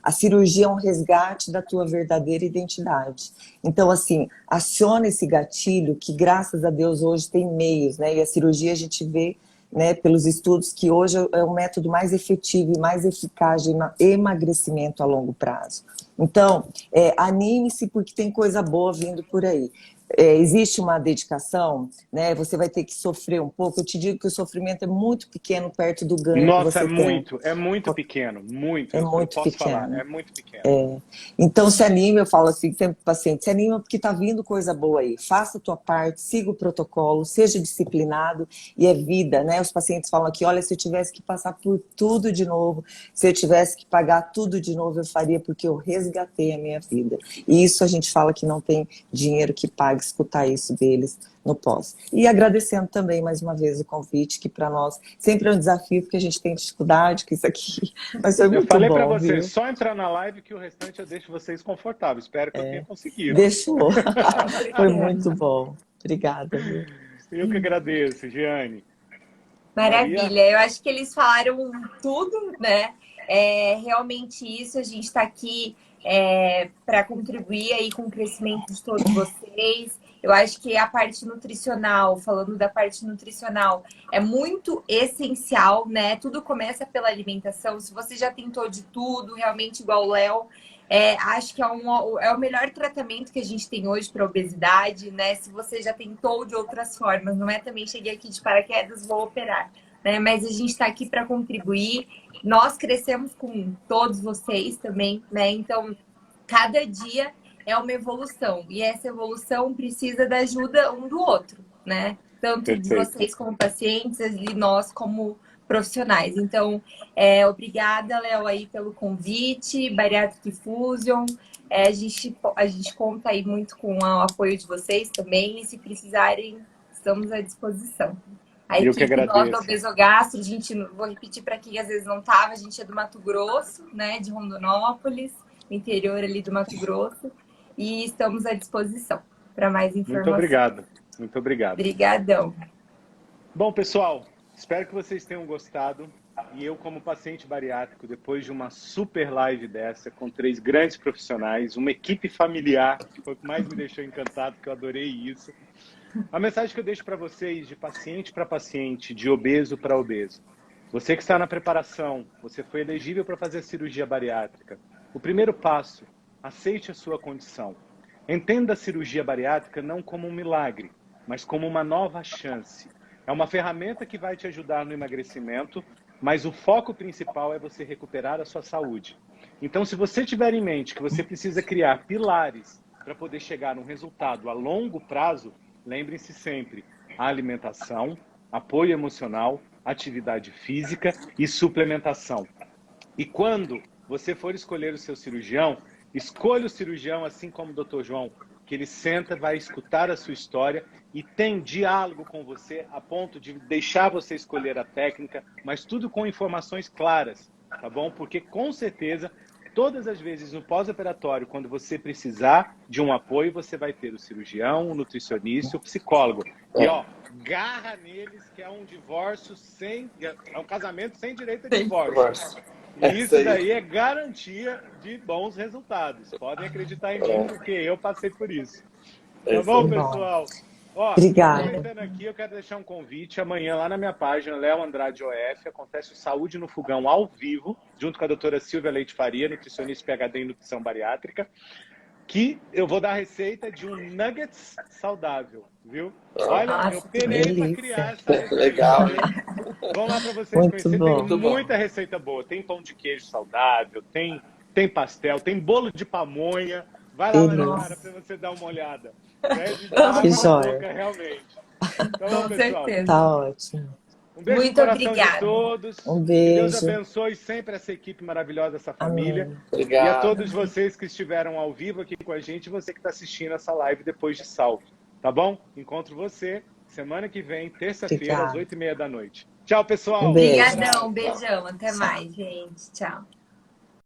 A cirurgia é um resgate da tua verdadeira identidade. Então, assim, aciona esse gatilho que, graças a Deus, hoje tem meios, né? E a cirurgia a gente vê, né, pelos estudos que hoje é o método mais efetivo e mais eficaz de emagrecimento a longo prazo. Então, anime-se porque tem coisa boa vindo por aí. Existe uma dedicação, né? Você vai ter que sofrer um pouco. Eu te digo que o sofrimento é muito pequeno perto do ganho que Nossa, você tem. é muito pequeno, muito. É Eu muito posso falar, pequeno. é muito pequeno. Então, se anime, eu falo assim sempre para o paciente, se anima porque está vindo coisa boa aí. Faça a tua parte, siga o protocolo, seja disciplinado e é vida, né? Os pacientes falam aqui, olha, se eu tivesse que passar por tudo de novo, se eu tivesse que pagar tudo de novo, eu faria porque eu resgatei a minha vida. E isso a gente fala que não tem dinheiro que pague escutar isso deles no pós. E agradecendo também, mais uma vez, o convite, que para nós sempre é um desafio, porque a gente tem dificuldade com isso aqui, mas foi Eu muito falei para bom, vocês, viu? só entrar na live que o restante eu deixo vocês confortáveis. Espero que eu tenha conseguido. Deixou. Foi muito bom. Obrigada, viu? Eu que agradeço, Giane. Maravilha, Maria? eu acho que eles falaram tudo, né? Realmente isso, a gente está aqui para contribuir aí com o crescimento de todos vocês. Eu acho que a parte nutricional, falando da parte nutricional, é muito essencial, né? Tudo começa pela alimentação. Se você já tentou de tudo, realmente igual o Léo, acho que é o melhor tratamento que a gente tem hoje para obesidade, né? Se você já tentou de outras formas, não é também cheguei aqui de paraquedas, vou operar, né? Mas a gente está aqui para contribuir. Nós crescemos com todos vocês também, né? Então, cada dia é uma evolução e essa evolução precisa da ajuda um do outro, né? Tanto de Perfeito. vocês como pacientes e nós como profissionais. Então, obrigada, Léo, aí pelo convite, Bariatric Fusion. A gente conta aí muito com o apoio de vocês também e se precisarem, estamos à disposição. A Eu que equipe nós do agradeço. Obesogastro, vou repetir para quem às vezes não estava, a gente é do Mato Grosso, né, de Rondonópolis, interior ali do Mato Grosso, e estamos à disposição para mais informações. Muito obrigado. Muito obrigado. Obrigadão. Bom, pessoal, espero que vocês tenham gostado. E eu, como paciente bariátrico, depois de uma super live dessa, com 3 grandes profissionais, uma equipe familiar, que foi o que mais me deixou encantado, porque eu adorei isso. A mensagem que eu deixo para vocês, de paciente para paciente, de obeso para obeso. Você que está na preparação, você foi elegível para fazer a cirurgia bariátrica. O primeiro passo, aceite a sua condição. Entenda a cirurgia bariátrica não como um milagre, mas como uma nova chance. É uma ferramenta que vai te ajudar no emagrecimento, mas o foco principal é você recuperar a sua saúde. Então, se você tiver em mente que você precisa criar pilares para poder chegar a um resultado a longo prazo, lembrem-se sempre, a alimentação, apoio emocional, atividade física e suplementação. E quando você for escolher o seu cirurgião, escolha o cirurgião assim como o Dr. João, que ele senta, vai escutar a sua história e tem diálogo com você a ponto de deixar você escolher a técnica, mas tudo com informações claras, tá bom? Porque com certeza, todas as vezes no pós-operatório, quando você precisar de um apoio, você vai ter o cirurgião, o nutricionista, o psicólogo. E ó, garra neles que é um divórcio é um casamento sem direito a divórcio. E isso daí é garantia de bons resultados. Podem acreditar em mim, porque eu passei por isso. Tá bom, pessoal? Ó, Obrigada. aproveitando aqui, eu quero deixar um convite. Amanhã, lá na minha página, Léo Andrade OF, acontece o Saúde no Fogão ao vivo, junto com a doutora Silvia Leite Faria, nutricionista PhD em nutrição bariátrica, que eu vou dar a receita de um nuggets saudável, viu? Olha, eu penei para criar essa receita. Legal. Vamos lá para vocês Muito conhecerem. bom. Tem muita receita boa. Tem pão de queijo saudável, tem pastel, tem bolo de pamonha. Vai lá, Maria, para você dar uma olhada. Que joia. Boca, realmente. Então, Com pessoal, certeza. Tá ótimo. um beijo Muito no coração obrigada. de todos. Um Que Deus beijo. abençoe sempre essa equipe maravilhosa, essa família. Amém. Obrigado. E a todos vocês que estiveram ao vivo aqui com a gente, você que está assistindo essa live depois de salto. Tá bom? Encontro você semana que vem, terça-feira, às Obrigada. 20h30 da noite. Tchau, pessoal. Um beijo. Obrigadão, beijão. Até mais, gente. Tchau.